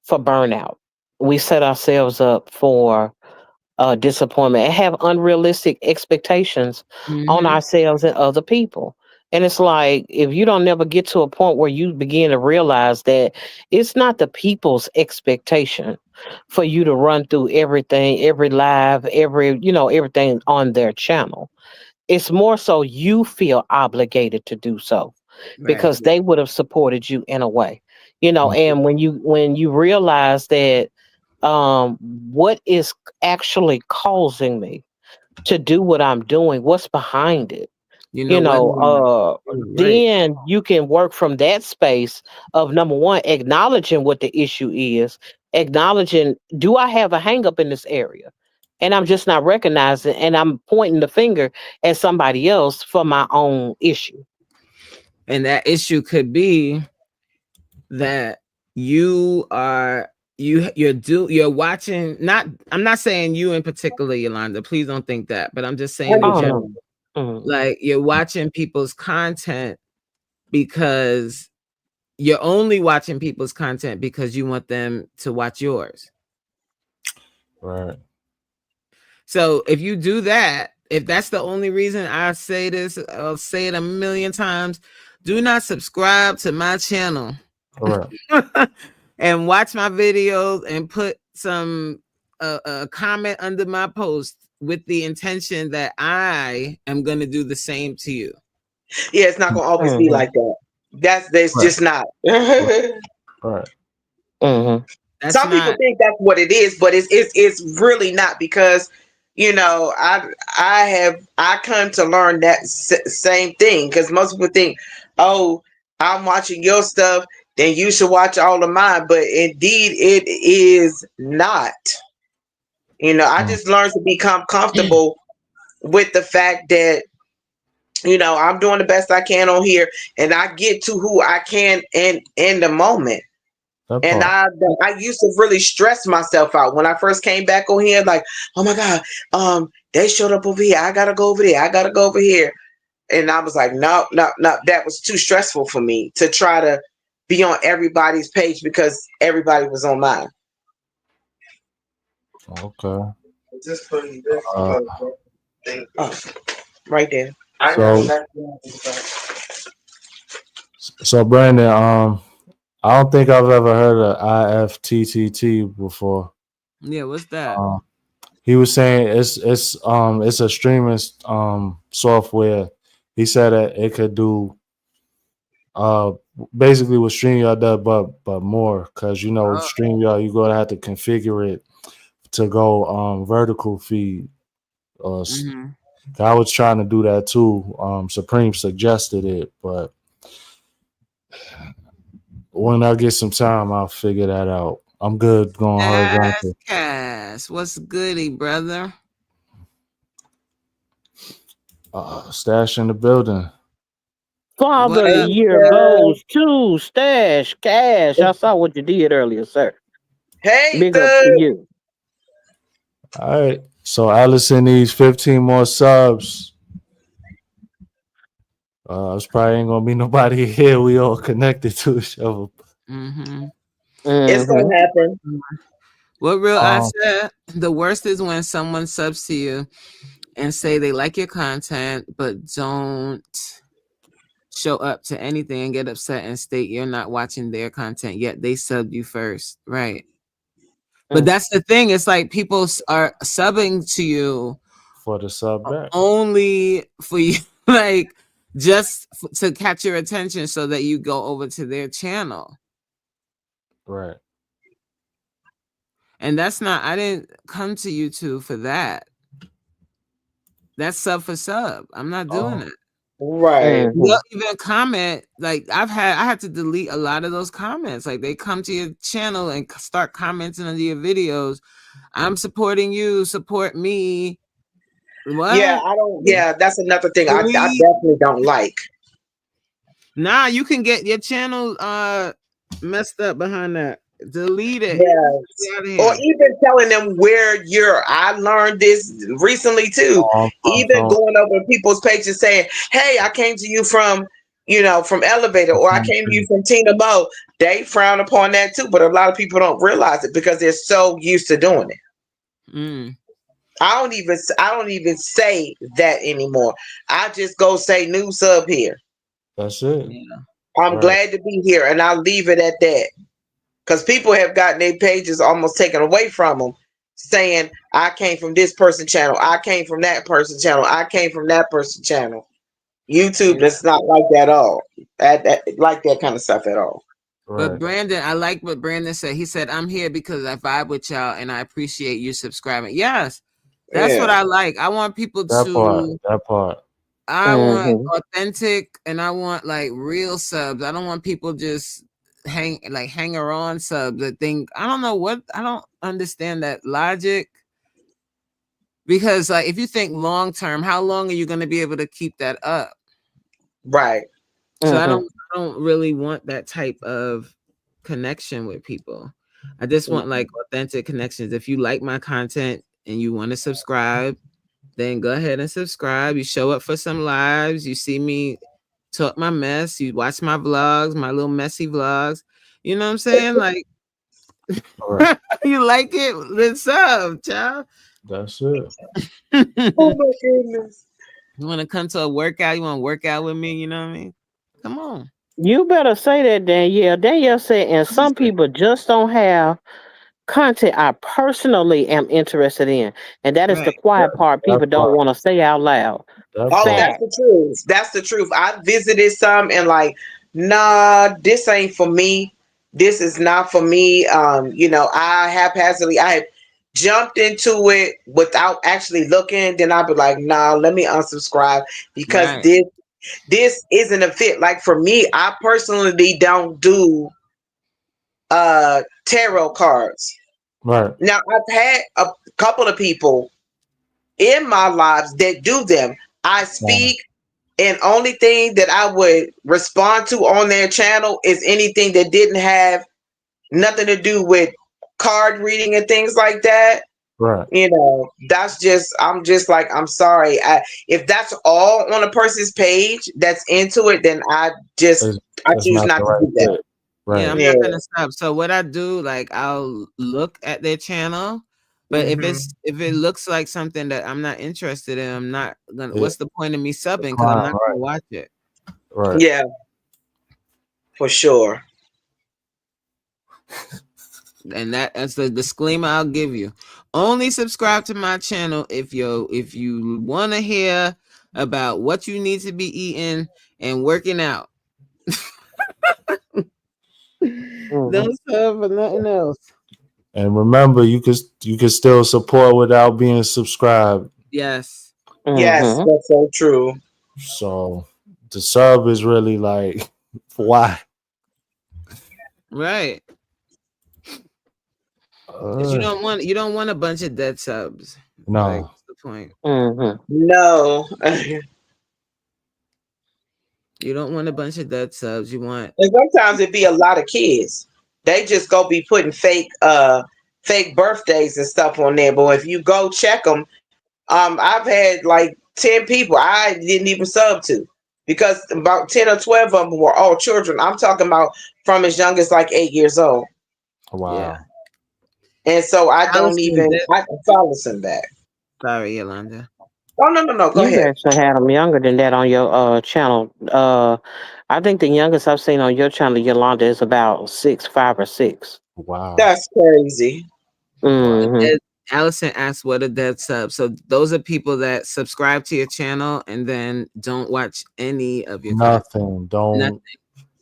for burnout. We set ourselves up for disappointment and have unrealistic expectations on Mhm. ourselves and other people. And it's like, if you don't never get to a point where you begin to realize that it's not the people's expectation for you to run through everything, every live, everything on their channel. It's more so you feel obligated to do so Right. because they would have supported you in a way. And when you realize that what is actually causing me to do what I'm doing, what's behind it, You know what? Right. then you can work from that space of, number one, acknowledging what the issue is, acknowledging, do I have a hang up in this area? And I'm just not recognizing, and I'm pointing the finger at somebody else for my own issue. And that issue could be that you're watching, not, I'm not saying you in particular, Yolanda, please don't think that, but I'm just saying in Oh general, no. Mhm. like you're watching people's content because you're only watching people's content because you want them to watch yours. Right. So if you do that, if that's the only reason I say this, I'll say it a million times, do not subscribe to my channel. Right. And watch my videos and put some comment under my post with the intention that I am going to do the same to you. Yeah, it's not gonna always be like that. That's Right. just not. Right. Mhm. That's Some people not, think that's what it is, but it's really not, because I come to learn that same thing, because most people think, oh, I'm watching your stuff, then you should watch all of mine, but indeed it is not. I Mm. just learned to become comfortable with the fact that I'm doing the best I can on here, and I get to who I can in the moment. That And part. I used to really stress myself out when I first came back on here, like, oh my God, they showed up over here. I gotta go over there. I gotta go over here. And I was like, no, no, no, that was too stressful for me to try to be on everybody's page because everybody was on mine. Okay. Just putting this Uh, thing right there. so so Brandon, I don't think I've ever heard of IFTTT before. yeah, what's that? He was saying it's a streaming software. He said that it could do basically what StreamYard does, but more, because StreamYard, you're gonna have to configure it to go vertical feed. Mhm. I was trying to do that too. Supreme suggested it, but when I get some time, I'll figure that out. I'm good going horizontal. Cass, what's goody, brother? Stash in the building. Father What of the up? year goes to Stash Cash. I saw what you did earlier, sir. Hey, Big up to you. All right. So Allison needs 15 more subs. It's probably ain't gonna be nobody here. We all connected to each other. Mm-hmm. it's gonna happen. What real I said? The worst is when someone subs to you and say they like your content, but don't show up to anything and get upset and state you're not watching their content, yet they subbed you first. Right. But that's the thing. It's like people are subbing to you for the sub back, only for you, like just to catch your attention so that you go over to their channel. Right. And that's not, I didn't come to YouTube for that. That's sub for sub. I'm not doing it. Right. They'll even comment, like I had to delete a lot of those comments. Like they come to your channel and start commenting under your videos. I'm supporting you, support me. What? Yeah, I don't. Yeah, that's another thing I definitely don't like. Nah, you can get your channel messed up behind that. Delete it. Yes. Get out of Or here. even telling them where you're. I learned this recently too. Even going over people's pages saying, "Hey, I came to you from, from Elevator, or I came to you from Tina Mo." They frown upon that too, but a lot of people don't realize it because they're so used to doing it. Mm. I don't even say that anymore. I just go say new sub here. That's it. Yeah. I'm Right. glad to be here, and I'll leave it at that. Because people have gotten their pages almost taken away from them, saying, "I came from this person channel. I came from that person channel. I came from that person channel." YouTube Yeah. is not like that at all. Like that kind of stuff at all. But Right. Brandon, I like what Brandon said. He said, "I'm here because I vibe with y'all and I appreciate you subscribing." Yes, that's what Yeah. I like. I want people That part. to. That part. I want Mhm. authentic and I want like real subs. I don't want people just hanger on subs that think I don't know what I don't understand that logic. Because like if you think long term, how long are you going to be able to keep that up? Right. So I Mhm. don't really want that type of connection with people. I just want like authentic connections. If you like my content and you want to subscribe, then go ahead and subscribe. You show up for some lives. You see me talk my mess. You watch my vlogs, my little messy vlogs. You know what I'm saying? Like Right. you like it? Then sub, child. That's it. Oh my goodness. You want to come to a workout? You want to work out with me? You know what I mean? Come on. You better say that, Danielle. Danielle said, and some people just don't have content I personally am interested in. And that is the Right. quiet part That people don't part. want to say out loud. That Oh, part. that's Fact. the truth. That's the truth. I visited some and like, nah, this ain't for me. This is not for me. I haphazardly I have jumped into it without actually looking. Then I'll be like, nah, let me unsubscribe because Right. this isn't a fit. Like for me, I personally don't do tarot cards. Right. Now I've had a couple of people in my lives that do them. I Wow. speak, and only thing that I would respond to on their channel is anything that didn't have nothing to do with card reading and things like that. Right. That's just I'm just like I'm sorry. If that's all on a person's page that's into it, then I It's, it's choose not not the to right do that. fit. Yeah, Right. I'm Yeah. not gonna stop. So what I do, like I'll look at their channel, but if it looks like something that I'm not interested in, I'm not gonna. Yeah. What's the point of me subbing? Because I'm Decline. not Right. gonna watch it. Right. Yeah, for sure. And that's the disclaimer I'll give you. Only subscribe to my channel if you want to hear about what you need to be eating and working out. Don't sub for nothing else. And remember, you could still support without being subscribed. Yes. Yes, Mhm. that's so true. So the sub is really like why? Right. Because you don't want a bunch of dead subs. No. Like, what's the point? Mhm. No. You don't want a bunch of dead subs. You want And sometimes it be a lot of kids. They just go be putting fake birthdays and stuff on there. But if you go check them, I've had like 10 people I didn't even sub to because about 10 or 12 of them were all children. I'm talking about from as young as like 8 years old. Wow. Yeah. And so I don't Allison even did. I can follow some back. Sorry, Yolanda. Oh no, go You've ahead. actually had them younger than that on your channel. I think the youngest I've seen on your channel, Yolanda, is about 5 or 6. Wow. That's crazy. Mhm. Allison asked what a dead sub. So those are people that subscribe to your channel and then don't watch any of your content. Nothing.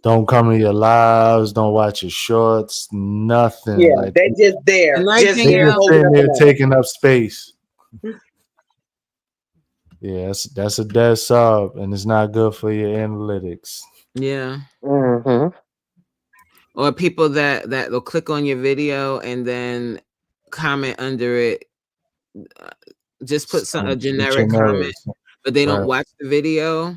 Don't come to your lives. Don't watch your shorts. Nothing. Yeah, Like they just there. And like Just they there just Danielle, holding sitting up there an arm. taking up space. Yeah, that's a dead sub, and it's not good for your analytics. yeah. Mhm. Or people that will click on your video and then comment under it. Just put a generic comment, but they don't watch the video.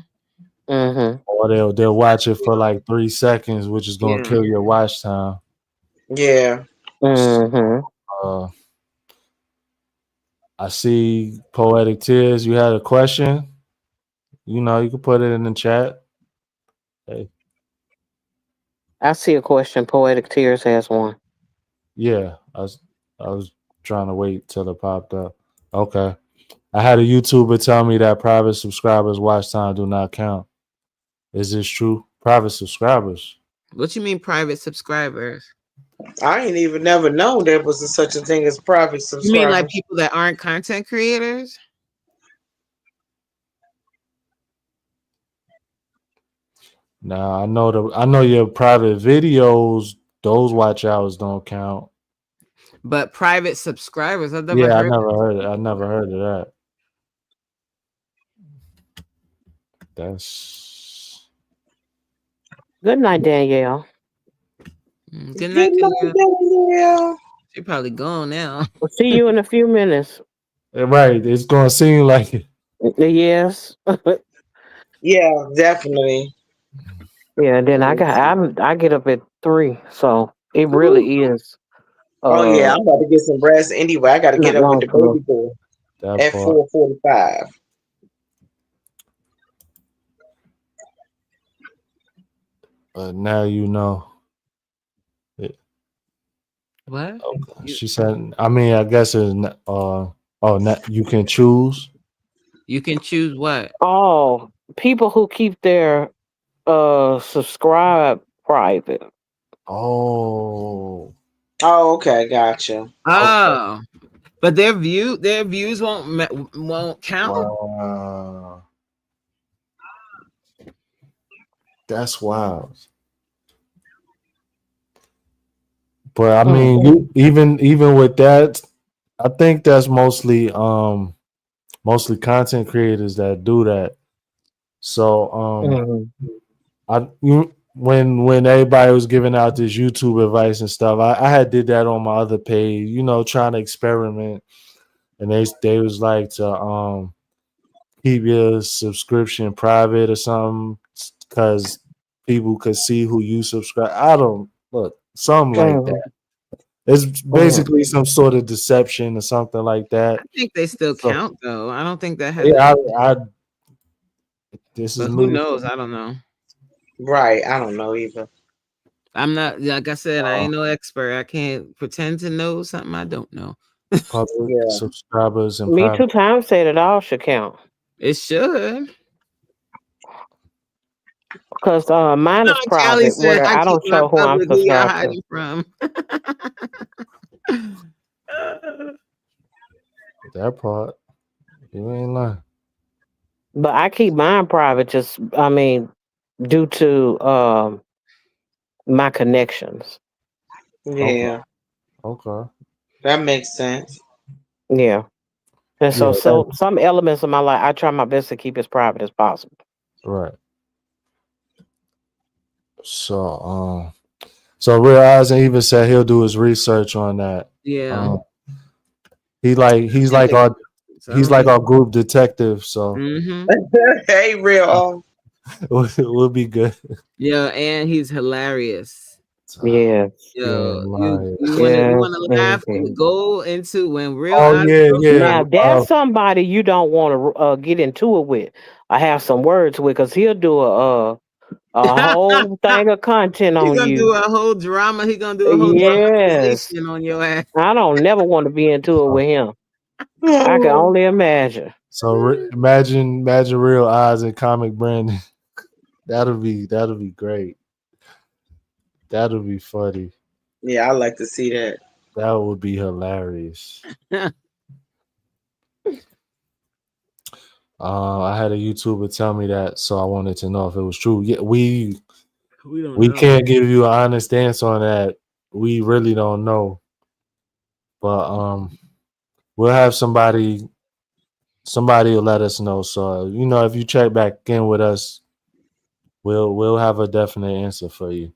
Mhm. Or they'll watch it for like 3 seconds, which is gonna Yeah. kill your watch time. Yeah. Mm-hmm. I see Poetic Tears. You had a question? You know, you can put it in the chat. Hey, I see a question. Poetic Tears has one. yeah, I was trying to wait till it popped up. Okay. I had a YouTuber tell me that private subscribers' watch time do not count. Is this true? Private subscribers. What you mean private subscribers? I ain't even never known there was such a thing as private You mean like subscribers. people that aren't content creators? Now I know your private videos, those watch hours don't count. But private subscribers, I've never Yeah, heard. I never heard of that. That's Good night, Danielle. Good night, Good Danielle. night, Danielle. She probably gone now. We'll see you in a few minutes. right. It's gonna seem like it. Yes. Yeah, definitely. Yeah. Then I get up at 3, so it Ooh. really is. Oh yeah, I'm about to get some rest anyway. I got to get Not up with long the for baby boy That at part. 4:45. But now you know. What? Okay. She said, I mean, I guess it's you can choose. You can choose what? Oh, people who keep their subscribe private. Oh, Oh, okay, gotcha. Oh, but their views won't count. wow. That's wild. But I mean, you even with that, I think that's mostly content creators that do that. So when everybody was giving out this YouTube advice and stuff, I had did that on my other page, you know, trying to experiment. And they was like to keep your subscription private or something because people could see who you subscribe. I don't look something like that. It's basically some sort of deception or something like that. I think they still count though. I don't think that has. Yeah, this is But new. who knows? I don't know. Right, I don't know either. I'm not, like I said, I ain't no expert. I can't pretend to know something I don't know. Public Yeah. subscribers and Me private. Too Time said it all should count. It should. Because mine is Callie private, said, where I don't keep my show who I'm public. Who y'all subscribed to. hiding from? That part. You ain't lying. But I keep mine private, just due to my connections. Yeah, Okay. that makes sense. Yeah. And Yeah, so some elements of my life, I try my best to keep as private as possible. right. So Real Eyes and even said he'll do his research on that. Yeah. He's like our group detective, so Hey, real. we'll be good. Yeah, and he's hilarious. Yeah. Yo, Yeah, you want to laugh? Mhm. Go into when Real Oh, Eyes yeah, goes yeah. Now that's somebody you don't want to get into it with. I have some words with, because he'll do a whole thing of content He's on gonna you. do a whole drama. He's gonna do a whole dramatization on your ass. I don't never want to be into it with him. I can only imagine. So imagine Real Eyes and Comic Brandon. That'll be great. That'll be funny. Yeah, I like to see that. That would be hilarious. I had a YouTuber tell me that, so I wanted to know if it was true. Yeah, we can't give you an honest answer on that. We really don't know. But we'll have somebody will let us know. So if you check back in with us, we'll have a definite answer for you.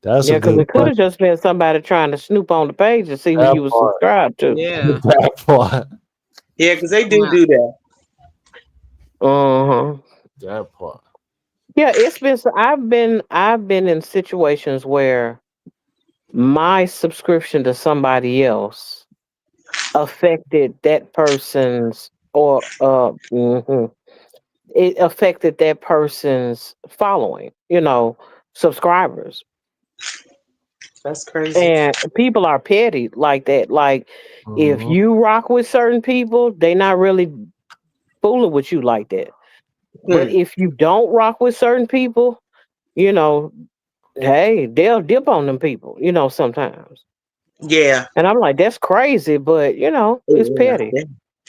That's because it could have just been somebody trying to snoop on the page to see who you was subscribed to. Yeah. That part. Yeah, because they do that. That part. Yeah, it's been. I've been in situations where my subscription to somebody else affected that person's it affected that person's following, subscribers. That's crazy. And people are petty like that. Like if Mhm. you rock with certain people, they not really fooling with you like that. But if you don't rock with certain people, you know, hey, they'll dip on them people, sometimes. Yeah, And I'm like, that's crazy, but it's petty.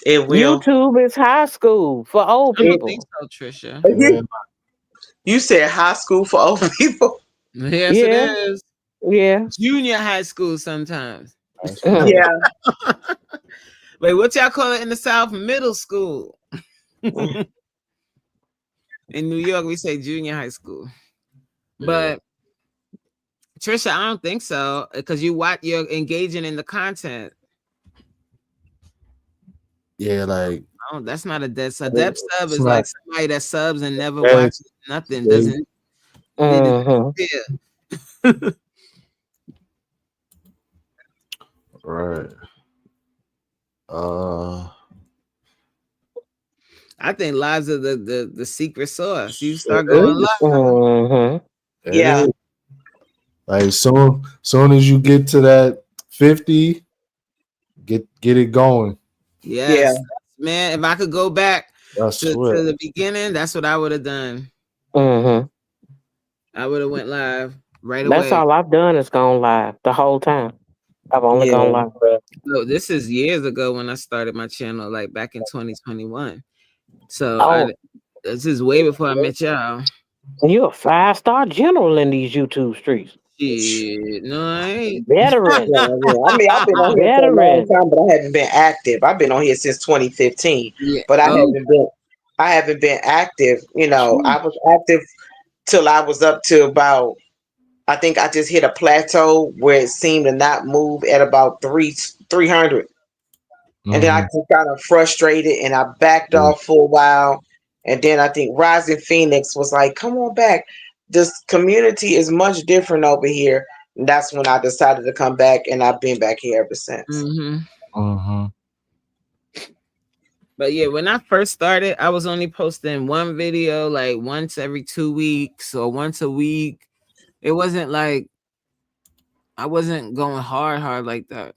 it will. YouTube is high school for old I don't think people. so, Trisha. Yeah. You said high school for old people. Yes, it Yeah, is. yeah. Junior high school sometimes. That's Mhm. right. Yeah. Wait, what y'all call it in the South? Middle school. In New York, we say junior high school. But Trisha, I don't think so because you're engaging in the content. Yeah, like Oh, that's not a dead sub. Dead sub it's is like not. somebody that subs and never Yes, watches nothing. they- Doesn't Mhm. disappear. right. I think lives are the secret sauce. You It start going is. live. Mhm. It Yeah. is. Like soon as you get to that 50, get it going. Yes, man. If I could go back I to swear. the beginning, that's what I would have done. Mhm. I would have went live right That's away. all I've done is gone live the whole time. I've only Yeah. gone live. So this is years ago when I started my channel, like back in 2021. So Oh, this is way before I met y'all. you're a 5-star general in these YouTube streets. Shit, no, I ain't. Veteran. Yeah. I mean, I've been on here for a long Veteran. time, but I haven't been active. I've been on here since 2015, Yeah. but I Oh, haven't been active. I was active till I was up to about. I think I just hit a plateau where it seemed to not move at about 300, and then I Mhm. just got frustrated and I backed Yeah. off for a while. And then I think Rising Phoenix was like, "Come on back. This community is much different over here." And that's when I decided to come back, and I've been back here ever since. mm-hmm. Mhm. But yeah, when I first started, I was only posting one video like once every 2 weeks or once a week. It wasn't like I wasn't going hard like that.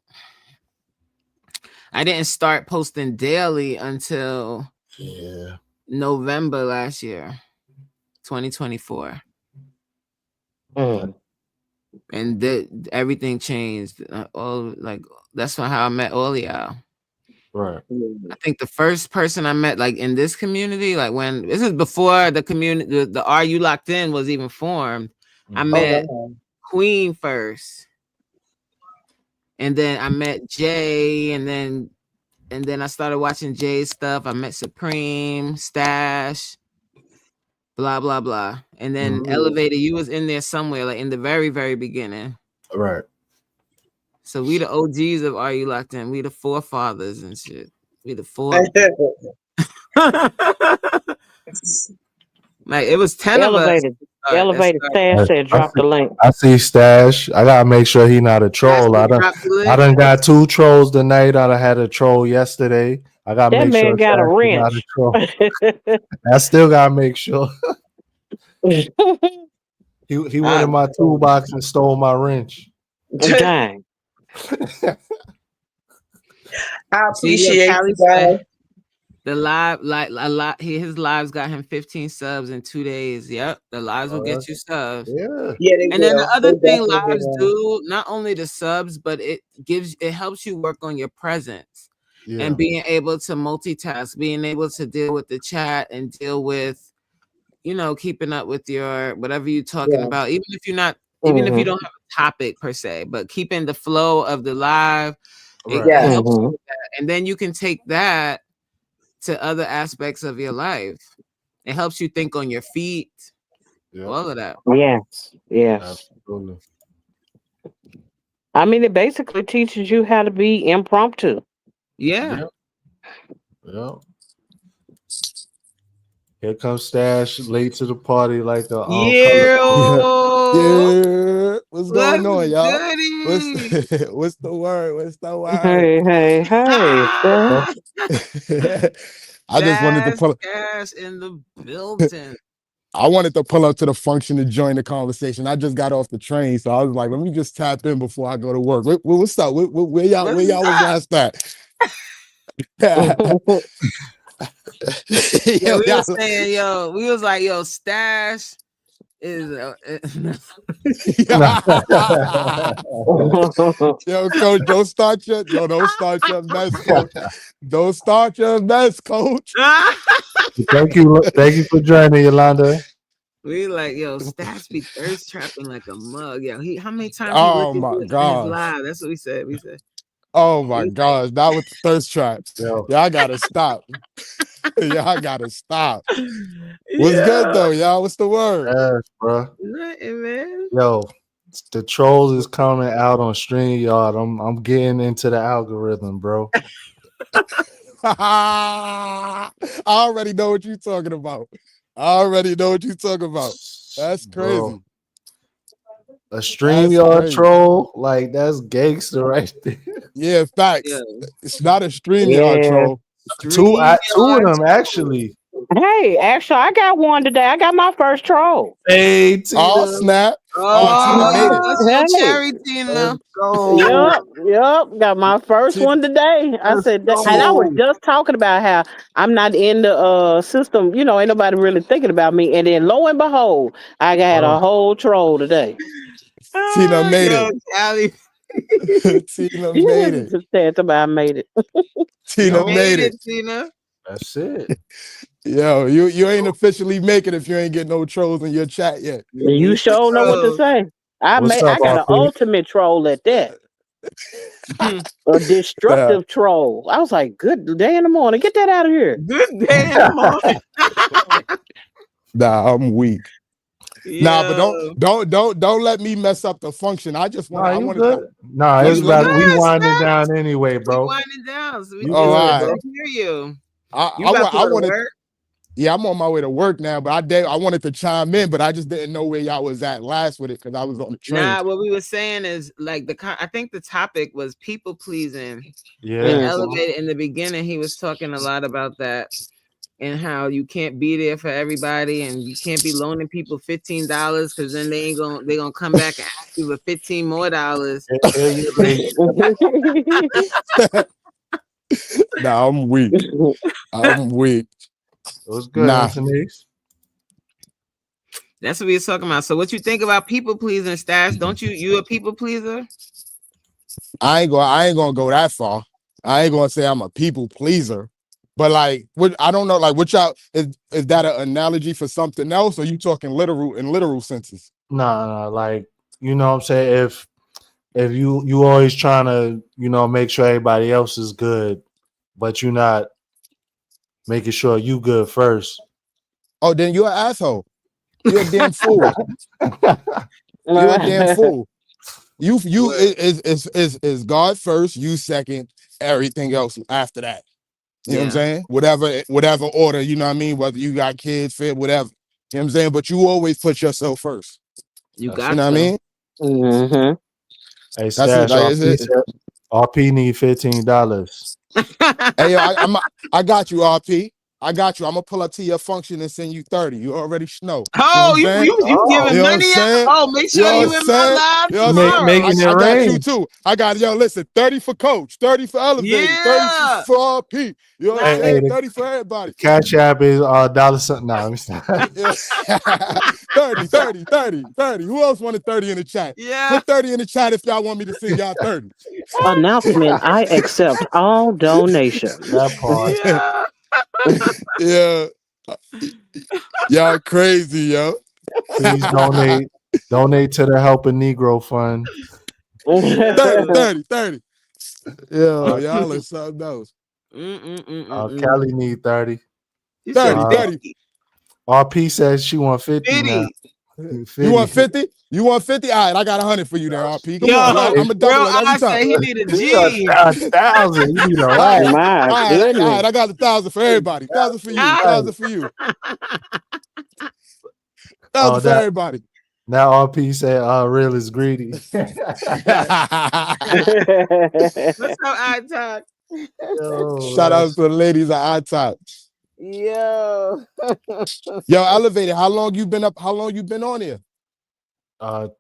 I didn't start posting daily until Yeah. November last year, 2024. Mm. And everything changed. That's how I met all of y'all. Right. I think the first person I met, like in this community, like when this is before the community, the Are You Locked In was even formed. I Mhm. met wow. Queen first, and then I met Jay, and then I started watching Jay's stuff. I met Supreme, Stash, blah blah blah, and then Elevator. You was in there somewhere, like in the very very beginning. Right. So we the OGs of Are You Locked In? We the forefathers and shit. We the four. Like it was 10 of us. Elevated Stash said drop the link. I see Stash. I gotta make sure he not a troll. I done got 2 trolls tonight. I done had a troll yesterday. I gotta That make man sure got a Stash is not a wrench. troll. I still gotta make sure. He went in my toolbox and stole my wrench. Dang. I appreciate you guys. The live, like a lot, his lives got him 15 subs in 2 days. Yep, the lives will get you subs. Yeah. And then the other thing lives do, not only the subs, but it helps you work on your presence and being able to multitask, being able to deal with the chat and deal with, keeping up with your whatever you're talking about, even if you don't have a topic per se, but keeping the flow of the live. It helps you with that. And then you can take that to other aspects of your life. It helps you think on your feet. All of that. Yes. Absolutely. I mean, it basically teaches you how to be impromptu. Yeah. Yep. Here comes Stash late to the party like the Yeah. Yeah. What's going going on, y'all? Goody. What's the word? What's the word? Hey, Ah, I just wanted to Dash pull. Cash in the building. I wanted to pull up to the function to join the conversation. I just got off the train, so I was like, let me just tap in before I go to work. What's up? Where y'all What's was last night? Yeah, we Y'all- was saying, we was like, Stash is Yo, coach, don't start your mess, coach. Don't start your mess, coach. Thank you for joining, Yolanda. we like, Stash be thirst trapping like a mug. How many times he Oh listened my to his gosh. live? That's what we said. We said, Oh my gosh, that was the thirst traps. Yo. Yeah, I gotta stop. Yeah, I gotta stop. What's good though, y'all? What's the word? Yes, bro. Nothing, man. Yo, the trolls is coming out on StreamYard. I'm getting into the algorithm, bro. I already know what you're talking about. That's crazy. Bro. A StreamYard crazy. troll, like that's gangster right there. Yeah, facts. Yeah. It's not a StreamYard Yeah. troll. Two of them actually. Hey, actually, I got one today. I got my first troll. Hey, Tina. Oh, snap. Oh, Tina made it. that's your Hey. cherry, Tina. Let's go. Yep. Got my first Tina- one today. I Let's said, that, and I was go. just talking about how I'm not in the system. Ain't nobody really thinking about me. And then lo and behold, I got a whole troll today. Tina made Yo, it. Callie, Tina You made just it. just said somebody I made it. Tina Yo. made it. Tina. That's it. Yo, you ain't officially make it if you ain't get no trolls in your chat yet. You sure know what to say. What's I up, got an RP? ultimate troll at that. A destructive troll. I was like, good day in the morning. Get that out of here. Good day in the morning. Nah, I'm weak. Nah, but Yo. don't let me mess up the function. I just want. Nah, I you wanted good. to. Nah, You it's good? about we Yes, winding Steph. down anyway, We bro. winding down, so we You can good, I bro. hear you. I about to go to wanted. work? Yeah, I'm on my way to work now, but I wanted to chime in, but I just didn't know where y'all was at last with it because I was on the train. Nah, what we were saying is like I think the topic was people pleasing. Yeah. And Elevated in the beginning, he was talking a lot about that and how you can't be there for everybody and you can't be loaning people $15 because then they gonna come back and ask you for $15 more. Nah, I'm weak. I'm weak. It was good, Nah. Anthony's. That's what we were talking about. So what you think about people pleasing, Stash? Don't you a people pleaser? I ain't gonna go that far. I ain't gonna say I'm a people pleaser, but like, what I don't know, like, what y'all is that an analogy for something else, or you talking literal senses? Nah, like you know what I'm saying. If you always trying to make sure everybody else is good, but you're not making sure you good first. Oh, then you're an asshole. You're a damn fool. You're a damn fool. You is God first, you second, everything else after that. You know what I'm saying? Whatever order, you know what I mean? Whether you got kids, fit, whatever. You know what I'm saying? But you always put yourself first. You You got know what I mean? Mm-hmm. Hey, That's Stash, it. Like, is it? RP need $15. Hey, yo, I got you, RP. I got you. I'm gonna pull up to your function and send you 30. You already know. Oh, you giving You know what I'm money saying? out? Oh, make sure You know you what in I'm my saying? live You know what I'm tomorrow. saying? Making it I got rain. you too. I got, yo, listen, 30 for Coach, 30 for Elevated, Yeah. 30 for RP. You know what I'm Hey, saying? hey, 30 for everybody. Cash App is dollar something. Nah, let me stop. 30. Who else wanted 30 in the chat? Yeah. Put 30 in the chat if y'all want me to send y'all 30. Announcement: I accept all donations. That part. Yeah. Yeah. Y'all crazy, yo. Please donate to the Helping Negro Fund. 30. Yo, Uh, y'all are something else. Kelly need 30. You said 30. RP says she want 50 now. 50. You want 50? You want 50? All right, I got 100 for you there, RP. Come on, I'm gonna double Bro, it every I say time. he need a G. 1,000. You need a All rack. right, My all goodness. right, I got 1,000 for everybody. 1,000 for you. 1,000 for you. 1,000 for that everybody. Now RP said real is greedy. What's up, iTalk? Yo, Shout out that's- to the ladies at iTalk. Yo. Yo, Elevated, how long you been up? How long you been on here?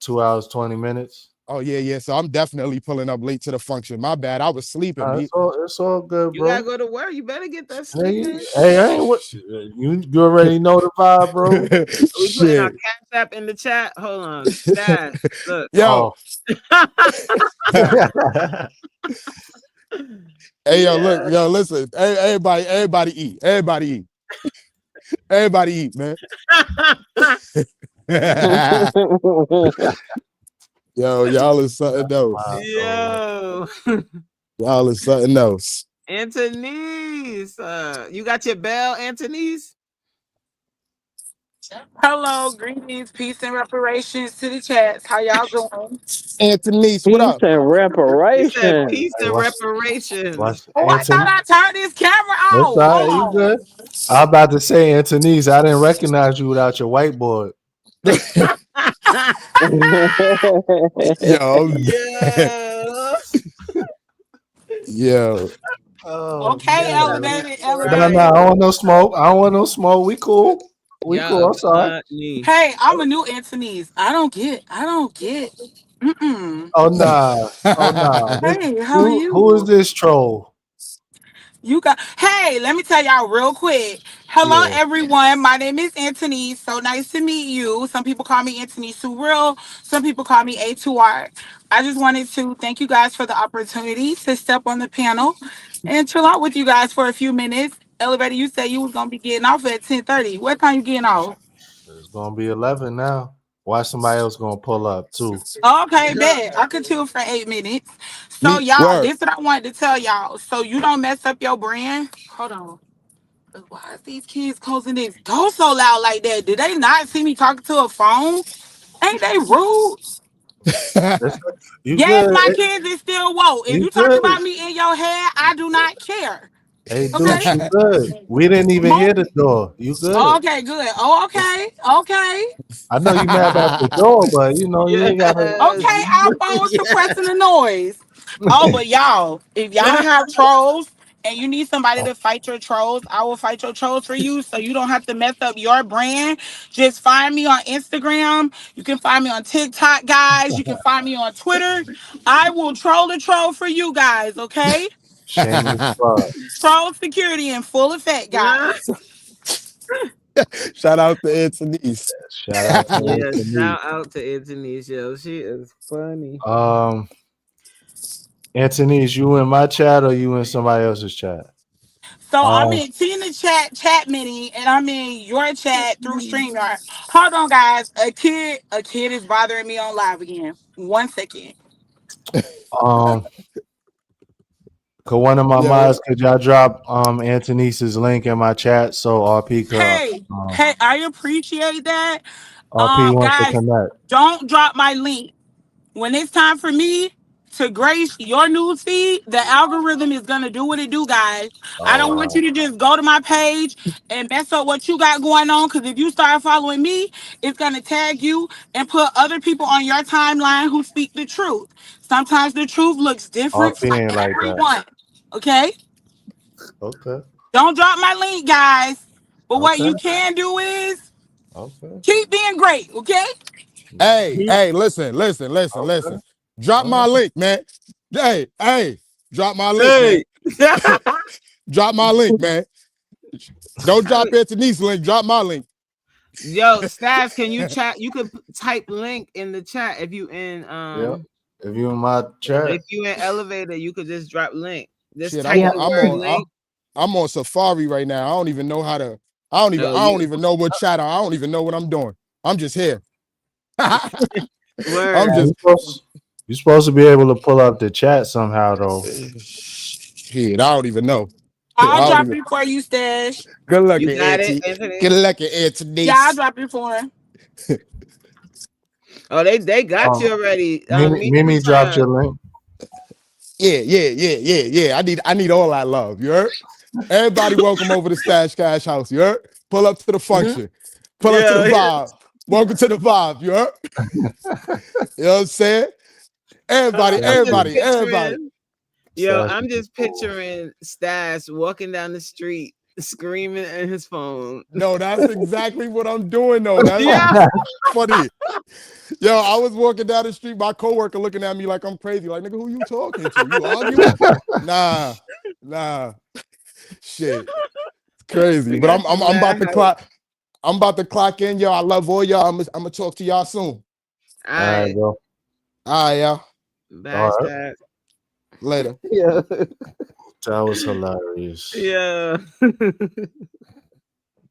2 hours 20 minutes. Oh, yeah. So I'm definitely pulling up late to the function. My bad. I was sleeping. B. It's all good, You bro. gotta go to work. You better get that sleep in. Hey, I ain't what you already know the vibe, bro. We putting our Shit. Cash App in the chat. Hold on. Dad, look. Yo, hey, yo, look, yo, listen. Hey, everybody eat. Everybody eat. Everybody eat, man. Yo, y'all is something else. Yo. Y'all is something else. Antonise. You got your bell, Antonise? Hello, greetings, peace, and reparations to the chats. How y'all doing? Antonise, what up? Peace and He said reparation. peace and reparations. Oh, I thought I turned this camera That's off. all right, you Hold on. good. I was about to say, Antonise, I didn't recognize you without your whiteboard. Yo, Yeah. yo. Oh, Okay, Yeah, elevated, no, elevated. I don't want no smoke. I don't want no smoke. We cool. We cool. I'm sorry. funny. Hey, I'm a new Antonese. I don't get. Mm-mm. Oh nah. Oh nah. Hey, how are Who is you? this troll? You got. Hey, let me tell y'all real quick. Hello, Yeah. everyone. My name is Antonese. So nice to meet you. Some people call me Antonese Surreal. Some people call me A2R. I just wanted to thank you guys for the opportunity to step on the panel and chill out with you guys for a few minutes. Elevator, you said you was gonna be getting off at 10:30. What time you getting off? It's gonna be 11 now. Watch somebody else gonna pull up too. Okay, bet. I could chill for 8 minutes. So Me, y'all, word. this is what I wanted to tell y'all. So you don't mess up your brand. Hold on. Why is these kids closing this door so loud like that? Did they not see me talking to a phone? Ain't they rude? You Yes, good? my kids is still woke. If You you talk good? about me in your head, I do not care. Hey, Okay? dude, you good? We didn't even hear the door. You good? Okay, good. Oh, okay. Okay. I know you mad about the door, but you know you ain't gotta. Okay, our phones suppressing the noise. Oh, but y'all, if y'all have trolls and you need somebody to fight your trolls, I will fight your trolls for you so you don't have to mess up your brand. Just find me on Instagram. You can find me on TikTok, guys. You can find me on Twitter. I will troll the troll for you guys, okay? Shameless plug. Troll security in full effect, guys. Shout out to Antonise. Shout out to Yeah, Anthony. shout out to Antonise. Yo, she is funny. Antonise, you in my chat or you in somebody else's chat? So I'm in Tina chat mini, and I'm in your chat through StreamYard. Hold on, guys. A kid is bothering me on live again. 1 second. Could one of my Yo. mods, could y'all drop Antonise's link in my chat so RP could Hey, I appreciate that. RP wants to Guys, connect. don't drop my link. When it's time for me to grace your news feed, the algorithm is gonna do what it do, guys. I don't want you to just go to my page and mess up what you got going on. Because if you start following me, it's gonna tag you and put other people on your timeline who speak the truth. Sometimes the truth looks different RP for ain't like that. everyone. Okay, Okay. don't drop my link, guys. But what Okay. you can do is Okay. keep being great. Okay. Hey, listen. Drop my link, man. Hey, drop my link, man. Drop my link, man. Don't drop Anthony's link. Drop my link. Yo, Stabs, can you chat? You could type link in the chat if you in If you in my chat. if you in elevator, you could just drop link. Just Shit, type the word link. I'm on Safari right now. I don't even know how to. I don't even know what chat. I don't even know what I'm doing. I'm just here. Word. I'm just. You're supposed to be able to pull up the chat somehow, though. Shit, I don't even know. I'll drop it for you, Stash. Good luck, You got Auntie. it, Anthony? Good luck, Anthony. Yeah, I'll drop it for him. Oh, they got you already. Mimi dropped your link. Yeah. I need all that love. You heard? Everybody welcome over to Stash Cash House. You heard? Pull up to the function. Pull up to the vibe. Welcome to the vibe, you heard? You know what I'm saying? Everybody, I'm just everybody. picturing- Yo, Stash I'm is just cool. picturing Stash walking down the street screaming at his phone. No, that's exactly what I'm doing, though. That's Yeah. funny. Yo, I was walking down the street, my coworker looking at me like I'm crazy. Like, nigga, who you talking to? You arguing? Nah. Shit. It's crazy. We But got I'm some about to mad clock. I'm about to clock in, yo. I love all y'all. I'm gonna talk to y'all soon. All All right, right. bro. All right, y'all. Bye, All right. Stash. Later. Yeah. That was hilarious. Yeah.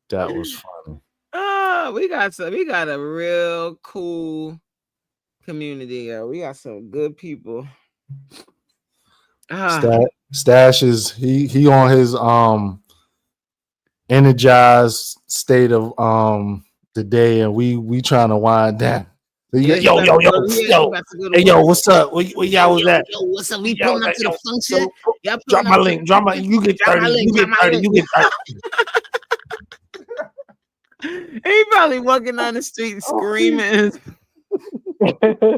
That was funny. Oh, we got a real cool community, yo. We got some good people. Stash is he on his energized state of the day, and we trying to wind down. Yeah, Yo, he about to go to hey, yo, work. what's up? Where y'all was at? Yo, what's up? We Yo, pulling up to the function. so, Y'all drop pulling my up to link. the Drop my. function? You get Drop my 30. link, You get drop my 30. link. You get 30. He probably walking down the street screaming.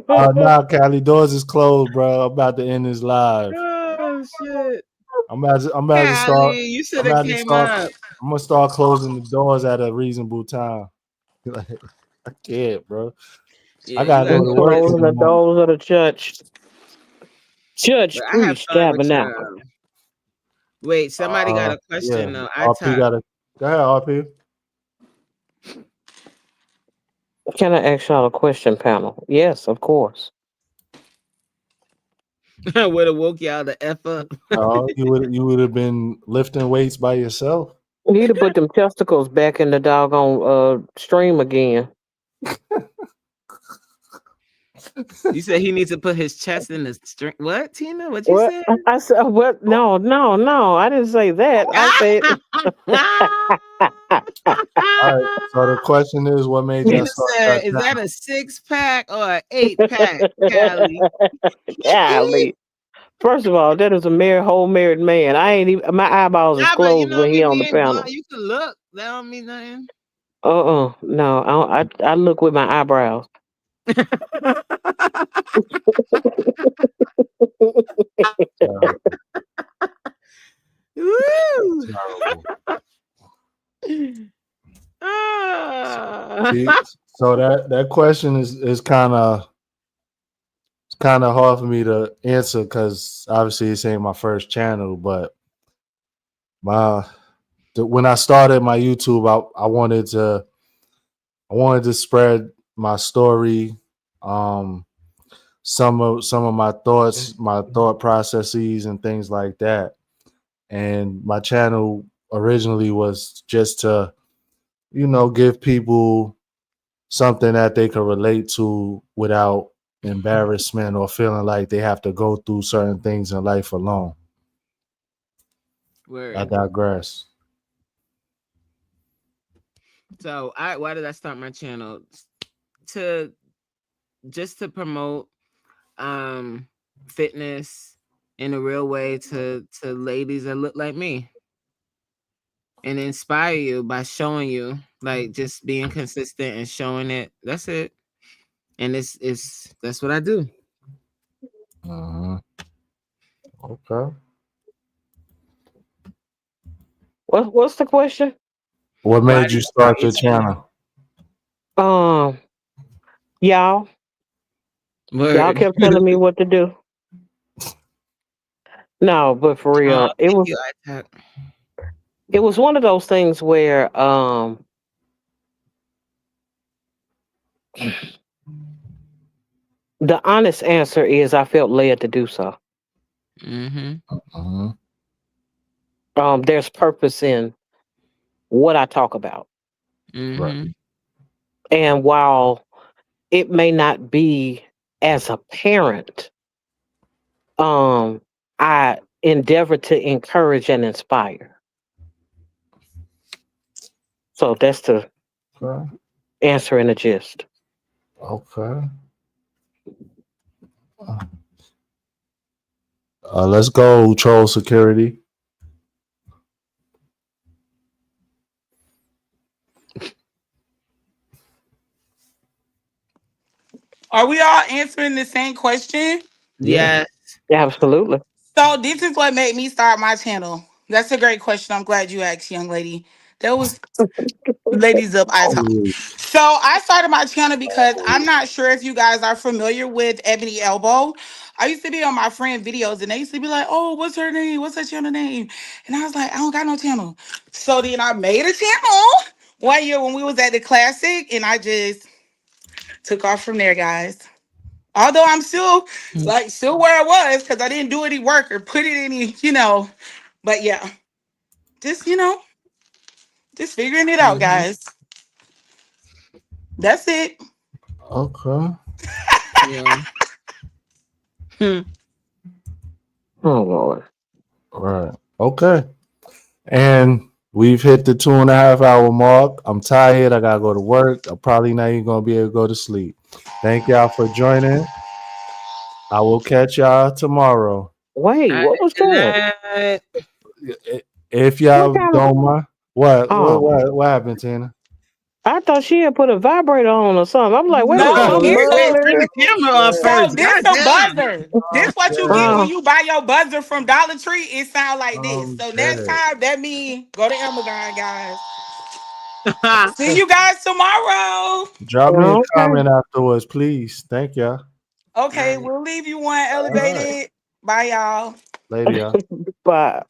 Nah, Cali, doors is closed, bro. I'm about to end this live. Oh shit! I'm about to start. Callie, you should have came up. I'm gonna start closing the doors at a reasonable time. Like, I can't, bro. Yeah, I gotta you go to work. Closing the tomorrow. doors of the church. Church, But I have priest, fun with tabernacle. y'all. Wait, somebody got a question though. I RP got a. Go ahead, RP. Can I ask y'all a question, panel? Yes, of course. would have woke y'all the F up. Oh, you would have been lifting weights by yourself. You need to put them testicles back in the doggone stream again. You said he needs to put his chest in the string. What, Tina? What you What? said? I said what? No, I didn't say that. I said All right. So the question is, what made Tina y'all start said, that is channel? that a 6-pack or an 8-pack, Callie? golly. First of all, that is a whole married man. I ain't even my eyeballs is Nah, but you closed know when he me on the being panel. blind, you can look. That don't mean nothing. No, I look with my eyebrows. Woo! Terrible. Ah. See, so that question is kind of hard for me to answer because obviously it's ain't my first channel, but when I started my YouTube, I wanted to spread my story, some of my thoughts, my thought processes, and things like that. And my channel originally was just to, give people something that they could relate to without embarrassment or feeling like they have to go through certain things in life alone. Word. I digress. So why did I start my channel? To promote fitness in a real way to ladies that look like me, and inspire you by showing you, like, just being consistent and showing it. That's it. And that's what I do. Okay. What's the question? What Why made did you you start start your your channel? Y'all Word. kept telling me what to do. No, but for real, Thank you, iTalk. it was one of those things where the honest answer is I felt led to do so. Mm-hmm. There's purpose in what I talk about. Mm-hmm. Right. And while it may not be as a parent, I endeavor to encourage and inspire. So that's the Okay. answer in a gist. Okay. Let's go, troll security. Are we all answering the same question? Yes. Absolutely. So this is what made me start my channel. That's a great question. I'm glad you asked, young lady. That was ladies up I talk. So I started my channel because I'm not sure if you guys are familiar with Ebony Elbow. I used to be on my friend videos and they used to be like, oh, what's her name? What's her channel name? And I was like, I don't got no channel. So then I made a channel one year when we was at the classic and I just took off from there, guys. Although I'm still still where I was because I didn't do any work or put it any, but yeah, just just figuring it out, guys. That's it. Okay. Yeah. Oh Lord. Right. Okay. And we've hit the 2.5 hour mark. I'm tired. I gotta go to work. I'm probably not even gonna be able to go to sleep. Thank y'all for joining. I will catch y'all tomorrow. Wait, what was that? If y'all What kind of- don't mind. What Oh. what happened, Tina? I thought she had put a vibrator on or something. I'm like, wait a No, minute. it's Look, a- Turn the camera on So first. this a Goddamn. buzzer. This what you get when you buy your buzzer from Dollar Tree. It sound like this. So next time that means go to Amazon, guys. See you guys tomorrow. Drop me a Okay. comment afterwards, please. Thank y'all. Okay, Right. we'll leave you one elevated. Bye, y'all. Later, y'all. Bye.